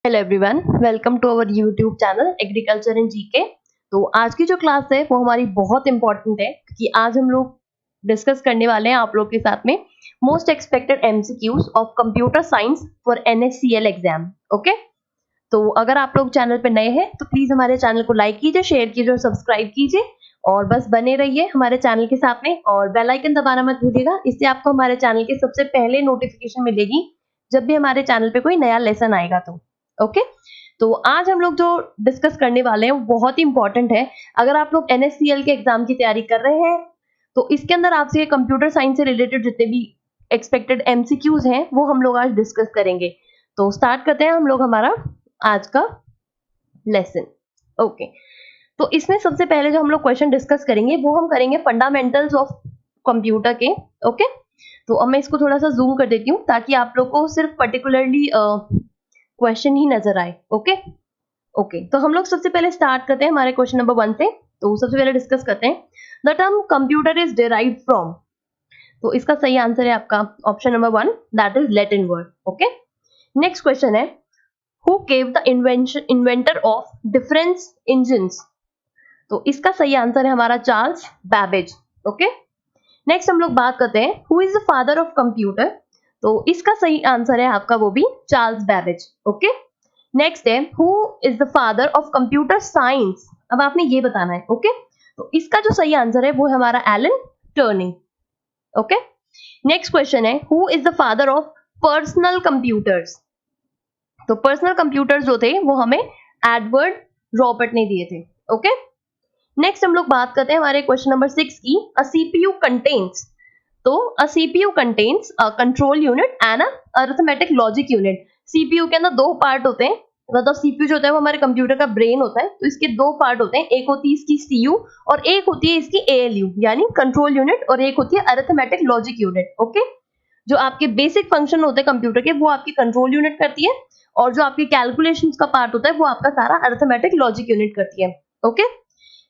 Hello everyone, welcome to our YouTube channel agriculture in GK. तो आज की जो क्लास है वो हमारी बहुत इंपॉर्टेंट है क्योंकि आज हम लोग डिस्कस करने वाले हैं आप लोग के साथ में most expected MCQs of computer science for NSCL exam. Okay, तो अगर आप लोग चैनल पे नए हैं तो प्लीज हमारे चैनल को लाइक कीजिए, शेयर कीजिए और सब्सक्राइब कीजिए और बस बने रहिए हमारे चैनल के साथ में और बेल आइकन दबाना मत भूलिएगा। इससे आपको हमारे चैनल के सबसे पहले नोटिफिकेशन मिलेगी जब भी हमारे चैनल पे कोई नया लेसन आएगा। तो ओके, तो आज हम लोग जो डिस्कस करने वाले हैं वो बहुत ही इंपॉर्टेंट है। अगर आप लोग एनएससीएल के एग्जाम की तैयारी कर रहे हैं तो इसके अंदर आपसे कंप्यूटर साइंस से रिलेटेड जितने भी एक्सपेक्टेड एमसीक्यूज हैं वो हम लोग आज डिस्कस करेंगे। तो स्टार्ट करते हैं हम लोग हमारा आज का लेसन। ओके, तो इसमें सबसे पहले जो हम लोग क्वेश्चन डिस्कस करेंगे वो हम करेंगे फंडामेंटल्स ऑफ कंप्यूटर के। ओके, तो अब मैं इसको थोड़ा सा जूम कर देती हूँ ताकि आप लोग को सिर्फ पर्टिकुलरली क्वेश्चन ही नजर आए। ओके ओके, तो हम लोग सबसे पहले स्टार्ट करते हैं हमारे क्वेश्चन नंबर 1 से। तो सबसे पहले डिस्कस करते हैं the term computer is derived from. तो इसका सही आंसर है आपका option number 1, that is Latin word. Okay, next question है who gave the inventor of difference engines. तो इसका सही आंसर है हमारा चार्ल्स बैबेज। ओके, नेक्स्ट हम लोग बात करते हैं who is the father of computer. तो इसका सही आंसर है आपका वो भी चार्ल्स बैबेज। ओके, नेक्स्ट है who is the father of computer science. अब आपने ये बताना है। ओके, तो इसका जो सही आंसर है वो है हमारा Alan Turing. Okay, next question है who is the father of personal computers. तो पर्सनल कंप्यूटर्स जो थे वो हमें एडवर्ड रॉबर्ट ने दिए थे। ओके, नेक्स्ट हम लोग बात करते हैं हमारे क्वेश्चन नंबर 6 की। A CPU contains. तो a CPU contains a control unit and a arithmetic logic unit. CPU के अंदर दो पार्ट होते हैं, मतलब सीपीयू जो होता है वो हमारे कंप्यूटर का ब्रेन होता है। तो इसके दो पार्ट होते हैं, एक होती है इसकी सीयू और एक होती है इसकी एएलयू यानी कंट्रोल यूनिट, और एक होती है अरिथमेटिक लॉजिक यूनिट। ओके, जो आपके बेसिक फंक्शन होते हैं कंप्यूटर के वो आपकी कंट्रोल यूनिट करती है और जो आपके कैलकुलेशंस का पार्ट होता है वो आपका सारा अरिथमेटिक लॉजिक यूनिट करती है। ओके,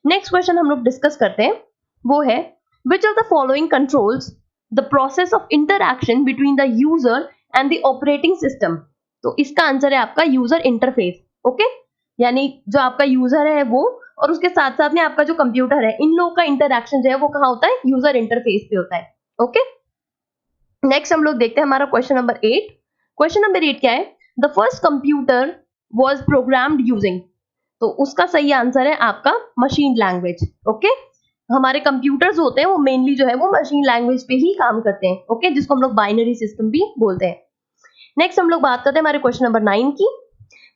नेक्स्ट क्वेश्चन हम लोग डिस्कस करते हैं वो है which of the following controls the process of interaction between the user and the operating system। तो इसका आंसर है आपका यूजर इंटरफेस। ओके, यानी जो आपका यूजर है वो और उसके साथ साथ में आपका जो कंप्यूटर है, इन लोगों का इंटरैक्शन जो है वो कहाँ होता है, यूजर इंटरफेस पे होता है। ओके, नेक्स्ट हम लोग देखते हैं हमारा क्वेश्चन नंबर 8। क्वेश्चन नंबर 8 क्या है, the first computer was programmed using. तो उसका सही आंसर है आपका मशीन लैंग्वेज। ओके, हमारे कंप्यूटर्स होते हैं वो मेनली जो है वो मशीन लैंग्वेज पे ही काम करते हैं। ओके, जिसको हम लोग बाइनरी सिस्टम भी बोलते हैं। नेक्स्ट हम लोग बात करते हैं हमारे क्वेश्चन नंबर 9 की।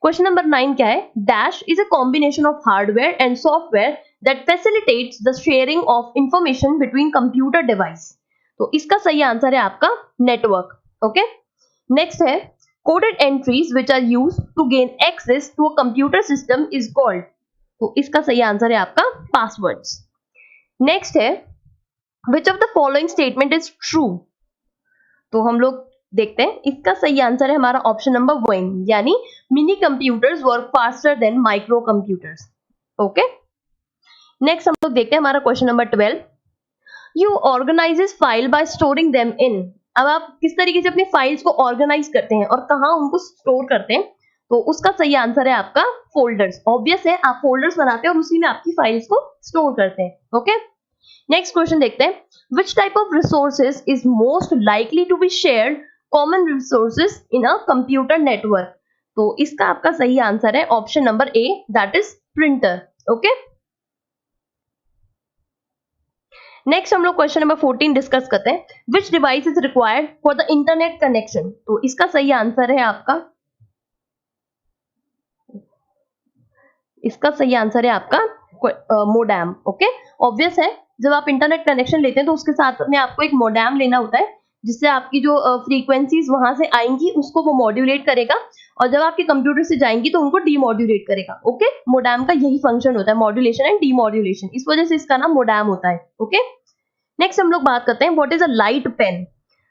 क्वेश्चन नंबर 9 क्या है, dash is a combination of hardware and software that facilitates the sharing of information between computer device. तो इसका सही आंसर है आपका नेटवर्क। ओके, नेक्स्ट है coded entries which are used to gain access to a computer system is called। तो इसका सही answer है आपका passwords। नेक्स्ट है which of the following statement is true। तो हम लोग देखते हैं इसका सही आंसर है हमारा ऑप्शन नंबर 1, यानी mini computers work faster than micro computers. Okay, next हम लोग देखते हैं हमारा question number 12। You organises file by storing them in. अब आप किस तरीके से अपनी फाइल्स को ऑर्गेनाइज करते हैं और कहाँ उनको स्टोर करते हैं, तो उसका सही आंसर है आपका फोल्डर्स। ऑब्वियस है, आप फोल्डर्स बनाते हैं और उसी में आपकी फाइल्स को स्टोर करते हैं। ओके, नेक्स्ट क्वेश्चन देखते हैं which type of resources is most likely to be shared common resources in a computer network. तो इसका आपका सही आंसर है option number A, that is printer. Okay, next हम लोग क्वेश्चन नंबर 14 डिस्कस करते हैं which device is required for the internet connection. तो इसका सही आंसर है आपका, इसका सही आंसर है आपका मोडेम। ओके, ऑब्वियस है, जब आप इंटरनेट कनेक्शन लेते हैं तो उसके साथ में आपको एक मोडेम लेना होता है जिससे आपकी जो फ्रीक्वेंसीज वहां से आएंगी उसको वो मॉड्यूलेट करेगा और जब आपके कंप्यूटर से जाएंगी तो उनको डीमॉड्यूलेट करेगा। ओके, मोडेम का यही फंक्शन होता है, मॉड्यूलेशन एंड डीमॉड्यूलेशन, इस वजह से इसका नाम मोडेम होता है। ओके, नेक्स्ट हम लोग बात करते हैं what is a light pen.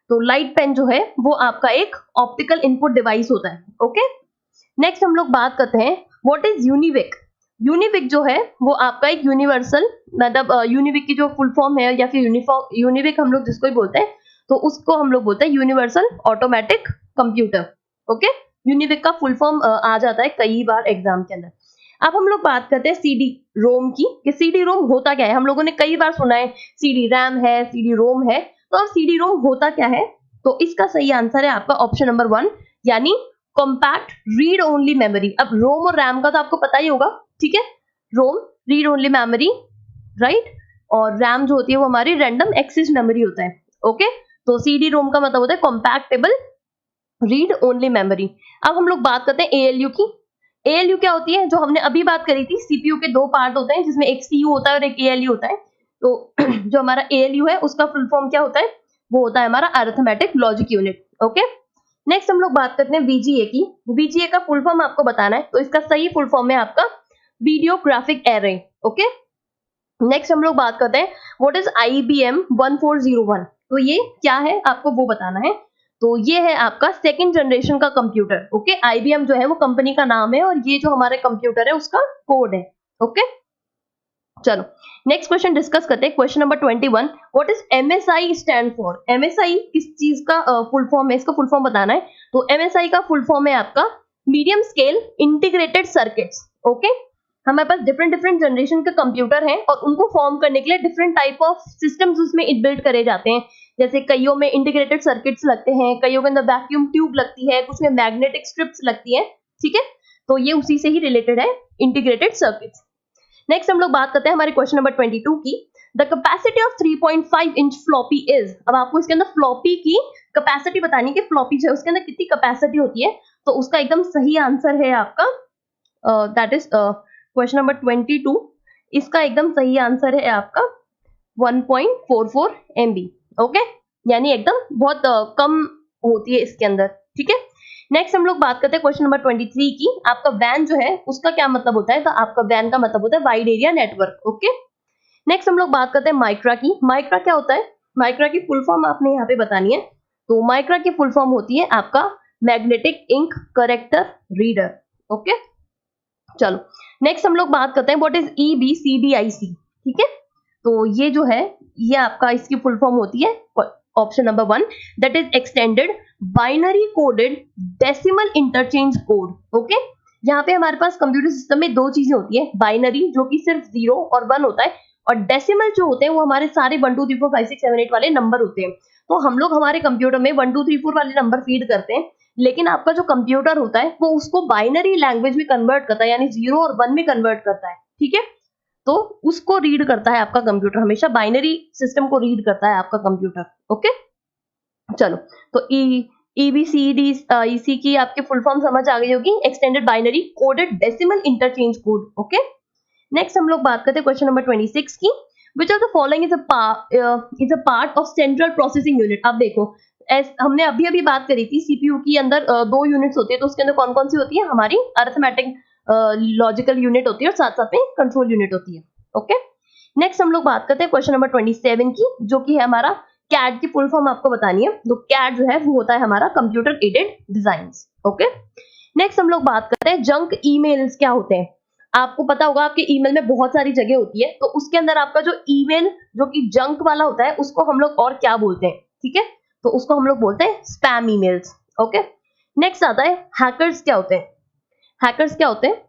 तो लाइट पेन जो है वो आपका एक ऑप्टिकल इनपुट डिवाइस होता है। ओके, नेक्स्ट हम लोग बात करते हैं व्हाट इज यूनिविक। यूनिविक जो है वो आपका एक यूनिवर्सल, मतलब यूनिविक की जो फुल फॉर्म है या फिर यूनिविक हम लोग जिसको भी बोलते हैं तो उसको हम लोग बोलते हैं यूनिवर्सल ऑटोमेटिक कंप्यूटर। ओके, यूनिविक का फुल फॉर्म आ जाता है कई बार एग्जाम के अंदर। अब हम लोग बात करते हैं सीडी रोम की, कि सीडी रोम होता क्या है। हम लोगों ने कई बार सुना है सीडी रैम है, सीडी रोम है, तो अब सीडी रोम होता क्या है? तो इसका सही आंसर है आपका ऑप्शन नंबर 1, यानी कॉम्पैक्ट रीड ओनली मेमोरी। अब रोम और रैम का तो आपको पता ही होगा, ठीक है। रोम रीड ओनली मेमोरी, राइट, और रैम जो होती है वो हमारी रैंडम एक्सेस मेमोरी होता है, ओके। तो सीडी रोम का मतलब होता है कॉम्पैक्टेबल रीड ओनली मेमोरी। अब हम लोग बात करते हैं एएलयू की। एएलयू क्या होती है? जो हमने अभी बात करी थी, सीपीयू के दो पार्ट होते हैं, जिसमें एक सीयू होता है और एक एएलयू होता है। तो जो हमारा एएलयू है उसका फुल फॉर्म क्या होता है? वो होता है हमारा arithmetic logic unit, okay. Next हम लोग बात करते हैं वीजीए की। वीजीए का फुल फॉर्म आपको बताना है, तो इसका सही फुल फॉर्म है आपका video graphic array, okay. Next हम लोग बात करते हैं व्हाट इज IBM 1401। तो ये क्या है आपको वो बताना है। तो ये है आपका सेकंड जनरेशन का कंप्यूटर, ओके। IBM जो है वो कंपनी का नाम है और ये जो हमारे कंप्यूटर है उसका कोड है, ओके। चलो नेक्स्ट क्वेश्चन डिस्कस करते हैं। Question number 21, what is MSI stand for. MSI किस चीज का फुल फॉर्म है, इसका फुल फॉर्म बताना है। तो MSI का फुल फॉर्म है आपका medium scale integrated circuits, okay. हमारे पास डिफरेंट जनरेशन के कंप्यूटर हैं और उनको फॉर्म करने के लिए डिफरेंट टाइप ऑफ सिस्टम्स उसमें बिल्ड करे जाते हैं। जैसे कईयों में इंटीग्रेटेड सर्किट्स लगते हैं, कईयों के अंदर वैक्यूम ट्यूब लगती है, कुछ में मैग्नेटिक स्ट्रिप्स लगती है, ठीक है। तो ये उसी से ही रिलेटेड है, इंटीग्रेटेड सर्किट्स। नेक्स्ट हम लोग बात करते हैं हमारे क्वेश्चन नंबर 22 की। The capacity of 3.5 inch floppy is. अब आपको इसके अंदर फ्लॉपी की कैपेसिटी बतानी है कि फ्लॉपी जो है उसके अंदर कितनी कैपेसिटी होती है। तो उसका एकदम सही आंसर है आपका दैट इज क्वेश्चन नंबर 22, इसका एकदम सही आंसर है आपका 1.44 MB, ओके। यानी एकदम बहुत कम होती है इसके अंदर, ठीक है। नेक्स्ट हम लोग बात करते हैं क्वेश्चन नंबर 23 की। आपका वैन जो है उसका क्या मतलब होता है? तो आपका वैन का मतलब होता है wide area network, okay. Next हम लोग बात करते हैं माइक्रा की। माइक्रा क्या होता है? माइक्रा की फुल फॉर्म आपने यहाँ पे बतानी है। तो माइक्रा की फुल फॉर्म होती है आपका magnetic ink character reader, okay. चलो नेक्स्ट हम लोग बात करते हैं व्हाट इज EBCDIC, ठीक है। तो ये जो है ये आपका इसकी फुल फॉर्म होती है option number 1, that is extended binary coded decimal interchange code, okay. यहाँ पे हमारे पास कंप्यूटर सिस्टम में दो चीजें होती है, बाइनरी जो कि सिर्फ 0 और 1 होता है, और डेसिमल जो होते हैं वो हमारे सारे 1 2 3 4 5 6 7 8 वाले नंबर होते हैं। तो हम लोग हमारे कंप्यूटर में 1 2 3 4 वाले नंबर फीड करते हैं, लेकिन आपका जो कंप्यूटर होता है वो उसको बाइनरी लैंग्वेज में कन्वर्ट करता है, यानी 0 और 1 में कन्वर्ट करता है, ठीक है। तो उसको रीड करता है आपका कंप्यूटर, हमेशा बाइनरी सिस्टम को रीड करता है आपका कंप्यूटर, ओके। चलो तो EBCDIC की आपकी फुल फॉर्म समझ आ गई होगी, extended binary coded decimal interchange code, okay. Next हम लोग बात करते हैं क्वेश्चन नंबर 26 की। Which of the following is a part of central processing unit. अब देखो हमने अभी बात करी थी सीपीयू के अंदर 2 यूनिट्स होती है, तो उसके अंदर कौन कौन सी होती है? हमारी अरिथमेटिक लॉजिकल यूनिट होती है और साथ साथ में कंट्रोल यूनिट होती है, ओके। नेक्स्ट हम लोग बात करते हैं क्वेश्चन नंबर 27 की, जो कि है हमारा कैड की फुल फॉर्म आपको बतानी है। तो कैड जो है वो होता है हमारा computer aided designs, okay. Next हम लोग बात करते हैं जंक ईमेल्स क्या होते हैं। आपको पता होगा आपके ईमेल में बहुत सारी जगह होती है, तो उसके अंदर आपका जो ईमेल जो कि जंक वाला होता है उसको हम लोग और क्या बोलते हैं, ठीक है। तो उसको हम लोग बोलते हैं स्पैम ईमेल्स, ओके। नेक्स्ट आता है हैकर्स क्या होते हैं। हैकर्स क्या होते हैं?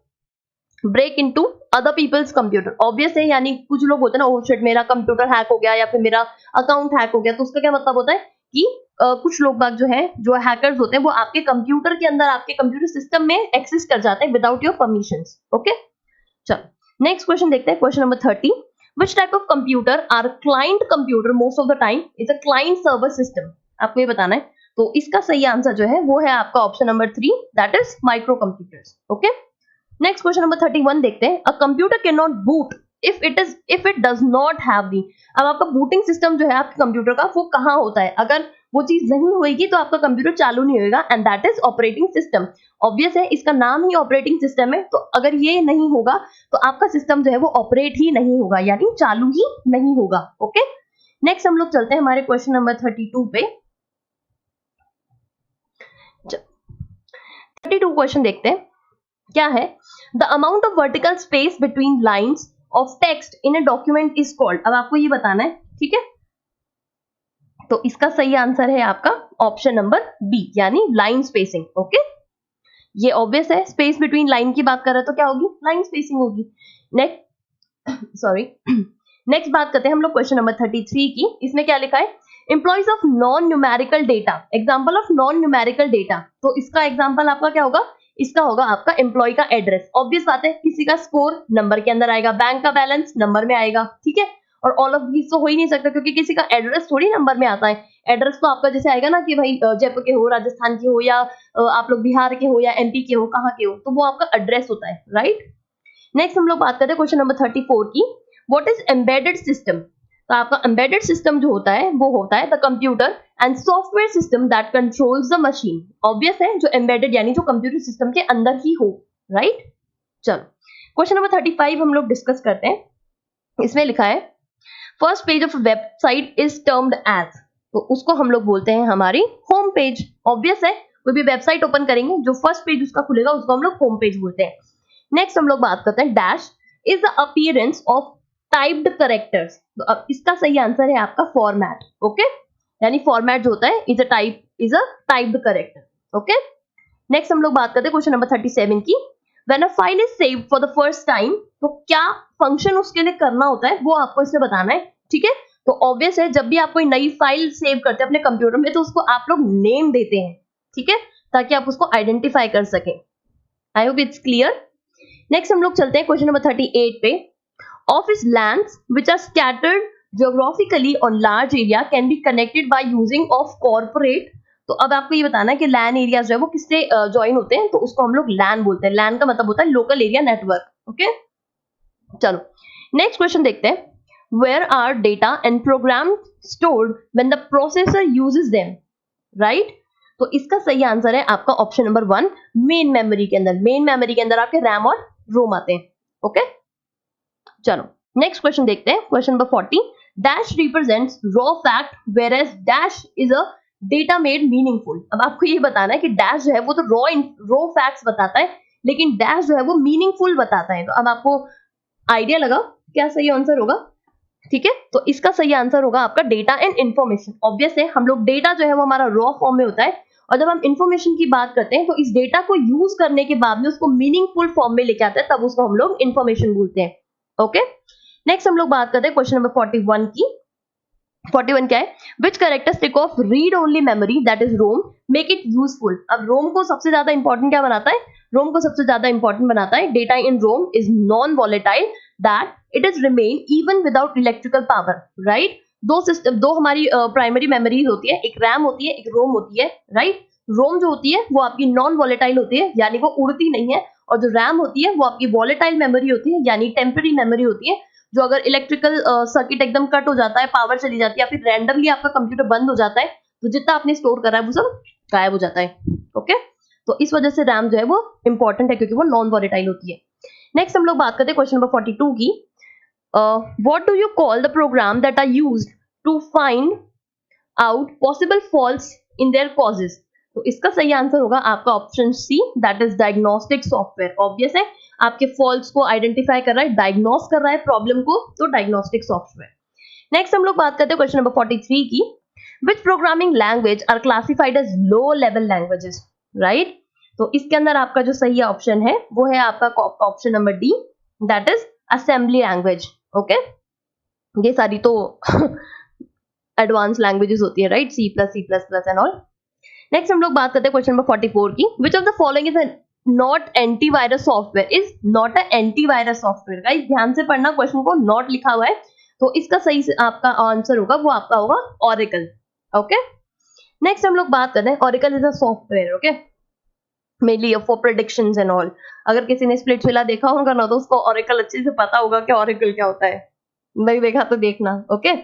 Break into other people's computer, obvious है, यानी कुछ लोग बोलते हैं ना, ओह शिट मेरा कंप्यूटर हैक हो गया या फिर मेरा अकाउंट हैक हो गया। तो उसका क्या मतलब होता है कि कुछ लोग बाग जो है, जो हैकर्स होते हैं, वो आपके कंप्यूटर के अंदर, आपके कंप्यूटर सिस्टम में एक्सेस कर जाते हैं विदाउट योर परमिशंस, ओके। चलो नेक्स्ट क्वेश्चन देखते हैं, question number 30। Which type of computer are client computer most of the time is a client server system? आपको ये बताना है। तो इसका सही आंसर जो है वो है आपका option number 3, that is micro computers, okay. Next question number 31 देखते हैं। A computer can not boot if it does not have the. अब आपका बूटिंग सिस्टम जो है आपके कंप्यूटर का वो कहाँ होता है? अगर वो चीज नहीं होगी तो आपका कंप्यूटर चालू नहीं होगा, and that is operating system. Obvious है, इसका नाम ही ऑपरेटिंग सिस्टम है, तो अगर ये नहीं होगा तो आपका सिस्टम जो है वो ऑपरेट ही नहीं होगा, यानी चालू ही नहीं होगा, ओके। नेक्स्ट हम लोग चलते हैं हमारे क्वेश्चन नंबर 32 पे। 32 क्वेश्चन देखते हैं क्या है। The amount of vertical space between lines of text in a document is called. अब आपको ये बताना है, ठीक है। तो इसका सही आंसर है आपका ऑप्शन नंबर बी, यानी लाइन स्पेसिंग, ओके। ये ऑब्वियस है, स्पेस बिटवीन लाइन की बात कर रहे हैं तो क्या होगी, लाइन स्पेसिंग होगी। नेक्स्ट सॉरी नेक्स्ट बात करते हैं हम लोग क्वेश्चन नंबर 33 की। इसमें क्या लिखा है, employees of non numerical data, example of non numerical data. तो इसका एग्जांपल आपका क्या होगा, इसका होगा आपका एम्प्लॉय का एड्रेस। ऑब्वियस बात है, किसी का स्कोर नंबर के अंदर आएगा, बैंक का बैलेंस नंबर में आएगा, ठीक है। और ऑल ऑफ दीज तो हो ही नहीं सकता क्योंकि किसी का एड्रेस थोड़ी नंबर में आता है। एड्रेस तो आपका जैसे आएगा ना कि भाई जयपुर के हो, राजस्थान के हो, या आप लोग बिहार के हो या एमपी के हो, कहाँ के हो, तो वो आपका एड्रेस होता है, राइट। नेक्स्ट हम लोग बात करते हैं क्वेश्चन नंबर 34 की। What is embedded system. तो आपका एम्बेडेड सिस्टम जो होता है वो होता है the computer and software system that controls the machine. Obvious है, जो एम्बेडेड यानी जो कंप्यूटर सिस्टम के अंदर ही हो, राइट। चलो क्वेश्चन नंबर 35 हम लोग डिस्कस करते हैं। इसमें लिखा है first page of website is termed as, तो उसको हम लोग बोलते हैं हमारी होम पेज। ऑब्वियस है, कोई भी वेबसाइट ओपन करेंगे जो फर्स्ट पेज उसका खुलेगा उसको हम लोग होम पेज बोलते हैं। नेक्स्ट हम लोग बात करते हैं dash is the appearance of typed characters. तो अब इसका सही आंसर है आपका फॉर्मेट, ओके। यानी फॉर्मेट जो होता है is a typed character, okay. Next हम लोग बात करते हैं क्वेश्चन नंबर 37 की। When a file is saved for the first time, तो क्या फंक्शन उसके लिए करना होता है वो आपको इससे बताना है, ठीक है। तो ऑब्वियस है, जब भी आप कोई नई फाइल सेव करते हैं अपने कंप्यूटर में तो उसको आप लोग नेम देते हैं, ठीक है, ताकि आप उसको आइडेंटिफाई कर सकें। I hope it's clear. Next हम लोग चलते हैं क्वेश्चन नंबर 38 पे। Office LANs which are scattered geographically on large area can be connected by using of corporate. तो अब आपको ये बताना है कि लैन एरियाज जो है वो किससे ज्वाइन होते हैं, तो उसको हम लोग लैन बोलते हैं। लैन का मतलब होता है लोकल एरिया नेटवर्क, ओके। चलो नेक्स्ट क्वेश्चन देखते हैं। Where are data and program stored when the processor uses them, right. तो इसका सही आंसर है आपका ऑप्शन नंबर 1, मेन मेमोरी के अंदर। मेन मेमोरी के अंदर आपके रैम और रोम आते हैं, ओके। चलो नेक्स्ट क्वेश्चन देखते हैं, question number 40। Dash represents raw fact whereas dash is a data made meaningful. अब आपको ये बताना है कि डैश जो है वो तो रॉ फैक्ट्स बताता है, लेकिन डैश जो है वो मीनिंगफुल बताता है। तो अब आपको आइडिया लगा क्या सही आंसर होगा, ठीक है। तो इसका सही आंसर होगा आपका डेटा एंड इन्फॉर्मेशन। ऑब्वियस है, हम लोग डेटा जो है वो हमारा रॉ फॉर्म में होता है, और जब हम इन्फॉर्मेशन की बात करते हैं तो इस डेटा को यूज करने के बाद में उसको मीनिंगफुल फॉर्म में लेके आते हैं, तब उसको हम लोग इन्फॉर्मेशन बोलते हैं, ओके। नेक्स्ट हम लोग बात करते हैं क्वेश्चन नंबर 41 की। 41 क्या है, which characteristic of read only memory that is ROM make it useful. अब रोम को सबसे ज्यादा इंपॉर्टेंट क्या बनाता है, रोम को सबसे ज्यादा इंपॉर्टेंट बनाता है data in ROM is non volatile that it is remain even without electrical power, right. दो हमारी प्राइमरी मेमोरीज होती है, एक रैम होती है, एक रोम होती है, राइट। रोम जो होती है वो आपकी नॉन वॉलेटाइल होती है, यानी वो उड़ती नहीं है, और जो रैम होती है वो आपकी वॉलेटाइल मेमोरी होती है, यानी टेम्पररी मेमोरी होती है, जो अगर इलेक्ट्रिकल सर्किट एकदम कट हो जाता है, पावर चली जाती है, या फिर रैंडमली आपका कंप्यूटर बंद हो जाता है, तो जितना आपने स्टोर करा है वो सब गायब हो जाता है, ओके। तो इस वजह से रैम जो है वो इंपॉर्टेंट है क्योंकि वो नॉन वॉलेटाइल होती है। नेक्स्ट हम लोग बात करते हैं क्वेश्चन नंबर 42 की। What do you call the program that are used to find out possible faults in their causes. तो इसका सही आंसर होगा आपका option C, that is diagnostic software. Obvious है, आपके फॉल्ट्स को आइडेंटिफाई कर रहा है, डायग्नोस कर रहा है प्रॉब्लम को, तो डायग्नोस्टिक सॉफ्टवेयर। नेक्स्ट हम लोग बात करते हैं क्वेश्चन नंबर 43 की। Which programming language are classified as low level languages, right. तो इसके अंदर आपका जो सही ऑप्शन है वो है आपका option number D, that is assembly language, okay. ये सारी तो एडवांस लैंग्वेजेस होती है, right, C plus and all. Next हम लोग बात करते हैं क्वेश्चन नंबर 44 की। Which of the following is not antivirus software, is not a antivirus software. Guys ध्यान से पढ़ना, क्वेश्चन को नॉट लिखा हुआ है, तो इसका सही आपका आंसर होगा वो आपका होगा ऑरेकल, ओके। नेक्स्ट हम लोग बात करते हैं oracle is a software, okay, mainly for predictions and all. अगर किसी ने स्प्लिट्सविला देखा होगा ना तो उसको ऑरेकल अच्छे से पता होगा कि ऑरेकल क्या होता है, नहीं देखा तो देखना, ओके।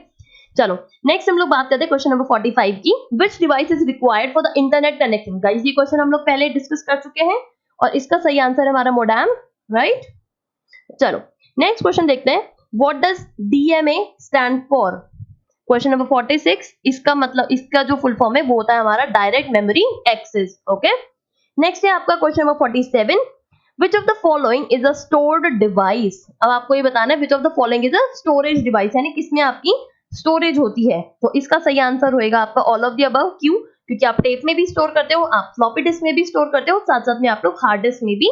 चलो नेक्स्ट हम लोग बात करते हैं क्वेश्चन नंबर 45 की। विच device is required for the internet connection. Guys ये क्वेश्चन हम लोग पहले डिस्कस कर चुके हैं और इसका सही आंसर है हमारा मोडेम, राइट। चलो नेक्स्ट क्वेश्चन देखते हैं। What does DMA stand for. Question number 46, इसका मतलब, इसका जो फुल फॉर्म है वो होता है हमारा direct memory access, okay. Next है आपका question number 47। Which of the following is a stored device. अब आपको ये बताना है which of the following is a storage device, यानी किसमें आपकी स्टोरेज होती है। तो इसका सही आंसर होएगा आपका ऑल ऑफ द अबव। क्यों? क्योंकि आप टेप में भी स्टोर करते हो, आप फ्लॉपी डिस्क में भी स्टोर करते हो, साथ साथ में आप लोग हार्ड डिस्क में भी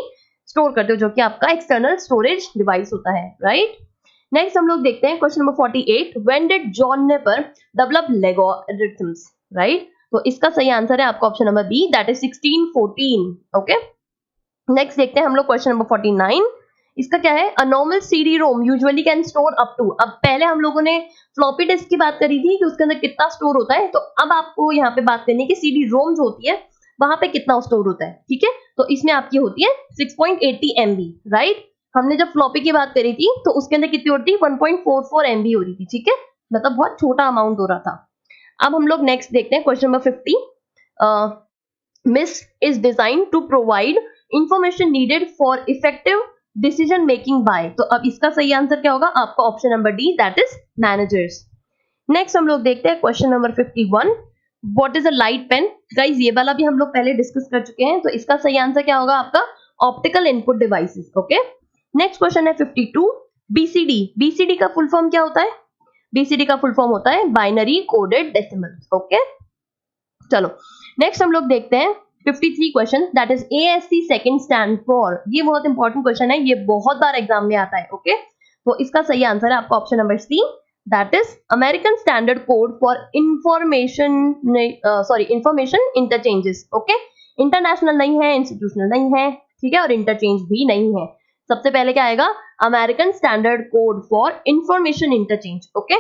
स्टोर करते हो, जो कि आपका एक्सटर्नल स्टोरेज डिवाइस होता है, राइट। नेक्स्ट हम लोग देखते हैं question number 48, when did John Napier develop logarithms, right. तो इसका सही आंसर है आपका option number B, that is 1614, okay. Next देखते हैं हम लोग क्वेश्चन नंबर 49, इसका क्या है, a normal CD ROM usually can store up to, अब पहले हम लोगों ने फ्लॉपी डिस्क की बात करी थी कि उसके अंदर कितना स्टोर होता है, तो अब आपको यहाँ पे बात करनी है कि सीडी रोम जो होती है वहां पे कितना स्टोर होता है, ठीक है। तो इसमें आपकी होती है 6.80 MB, राइट। हमने जब फ्लॉपी की बात करी थी तो उसके अंदर कितनी होती है, 1.44 MB हो रही थी, ठीक है, मतलब बहुत छोटा अमाउंट हो रहा था। अब हम लोग नेक्स्ट देखते हैं question number 50, MIS is design to provide information needed for effective decision making by, तो अब इसका सही आंसर क्या होगा, आपका option number D, that is managers. Next हम लोग देखते हैं question number 51, what is a light pen, guys ये वाला भी हम लोग पहले डिस्कस कर चुके हैं, तो इसका सही आंसर क्या होगा आपका optical input devices, okay. Next question है 52, बीसीडी, बीसीडी का फुल फॉर्म क्या होता है, बीसीडी का फुल फॉर्म होता है बाइनरी कोडेड डेसिमल, ओके। चलो नेक्स्ट हम लोग देखते हैं 53 question, that is ASC second stand for, ये बहुत इंपॉर्टेंट क्वेश्चन है, ये बहुत बार एग्जाम में आता है, ओके। तो इसका सही आंसर है आपका option number C, that is American standard code for information interchanges, okay. International नहीं है, इंस्टीट्यूशनल नहीं है, ठीक है, और इंटरचेंज भी नहीं है। सबसे पहले क्या आएगा, American standard code for information interchange, okay.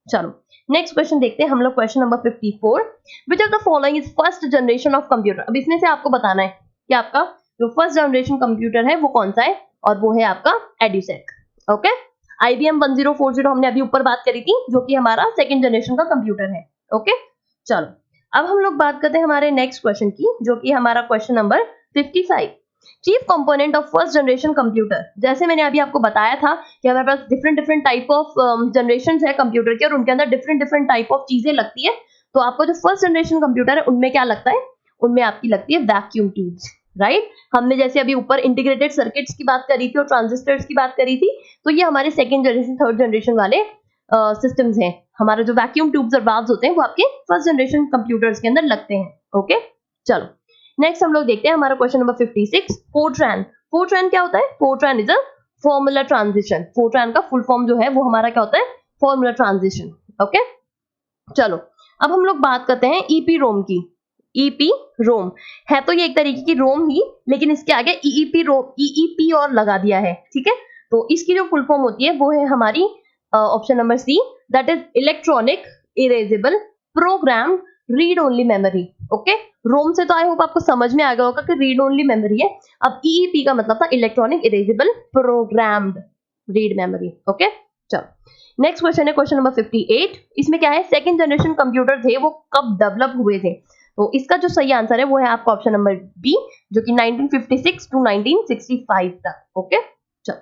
चलो नेक्स्ट क्वेश्चन देखते हैं हम लोग, question number 54, which of the following is first generation of computer, अब इसमें से आपको बताना है कि आपका जो फर्स्ट जनरेशन कंप्यूटर है वो कौन सा है, और वो है आपका एड्यूसेक, ओके। IBM 1040 हमने अभी ऊपर बात करी थी, जो कि हमारा सेकंड जनरेशन का कंप्यूटर है, ओके। चलो अब हम लोग बात करते हैं हमारे नेक्स्ट क्वेश्चन की, जो कि हमारा question number 55, chief component of first generation computer, जैसे मैंने अभी आपको बताया था कि हमारे पास डिफरेंट टाइप ऑफ जनरेशन है कंप्यूटर के, और उनके अंदर डिफरेंट टाइप ऑफ चीजें लगती है, तो आपको जो फर्स्ट जनरेशन कंप्यूटर है उनमें क्या लगता है, उनमें आपकी लगती है वैक्यूम ट्यूब्स, राइट। हमने जैसे अभी ऊपर इंटीग्रेटेड सर्किट्स की बात करी थी और ट्रांजिस्टर्स की बात करी थी, तो ये हमारे सेकेंड जनरेशन थर्ड जनरेशन वाले सिस्टम्स हैं। हमारे जो वैक्यूम ट्यूब्स और वाल्व्स होते हैं वो आपके फर्स्ट जनरेशन कंप्यूटर्स के अंदर लगते हैं, ओके। चलो नेक्स्ट हम लोग देखते हैं हमारा क्वेश्चन नंबर 56, फोर्ट्रैन, फोर्ट्रैन क्या होता है, Fortran is a formula transition, Fortran का फुल फॉर्म जो है वो हमारा क्या होता है, फॉर्मूला ट्रांजिशन, ओके। चलो अब हम लोग बात करते हैं ईपी रोम की, ईपी रोम है तो ये एक तरीके की रोम ही, लेकिन इसके आगे ईईपी और लगा दिया है, ठीक है। तो इसकी जो फुल फॉर्म होती है वो है हमारी option number C, that is electronic erasable program read only memory, okay. ROM से तो आई होप आपको समझ में आ गया होगा कि रीड ओनली मेमोरी है, अब ईईपी का मतलब था electronic erasable programmed read memory, okay. चलो नेक्स्ट क्वेश्चन है क्वेश्चन नंबर 58, इसमें क्या है, सेकंड जनरेशन कंप्यूटर थे वो कब डेवलप हुए थे, तो इसका जो सही आंसर है वो है आपका ऑप्शन नंबर बी, जो कि 1956 टू 1965 तक, ओके। चलो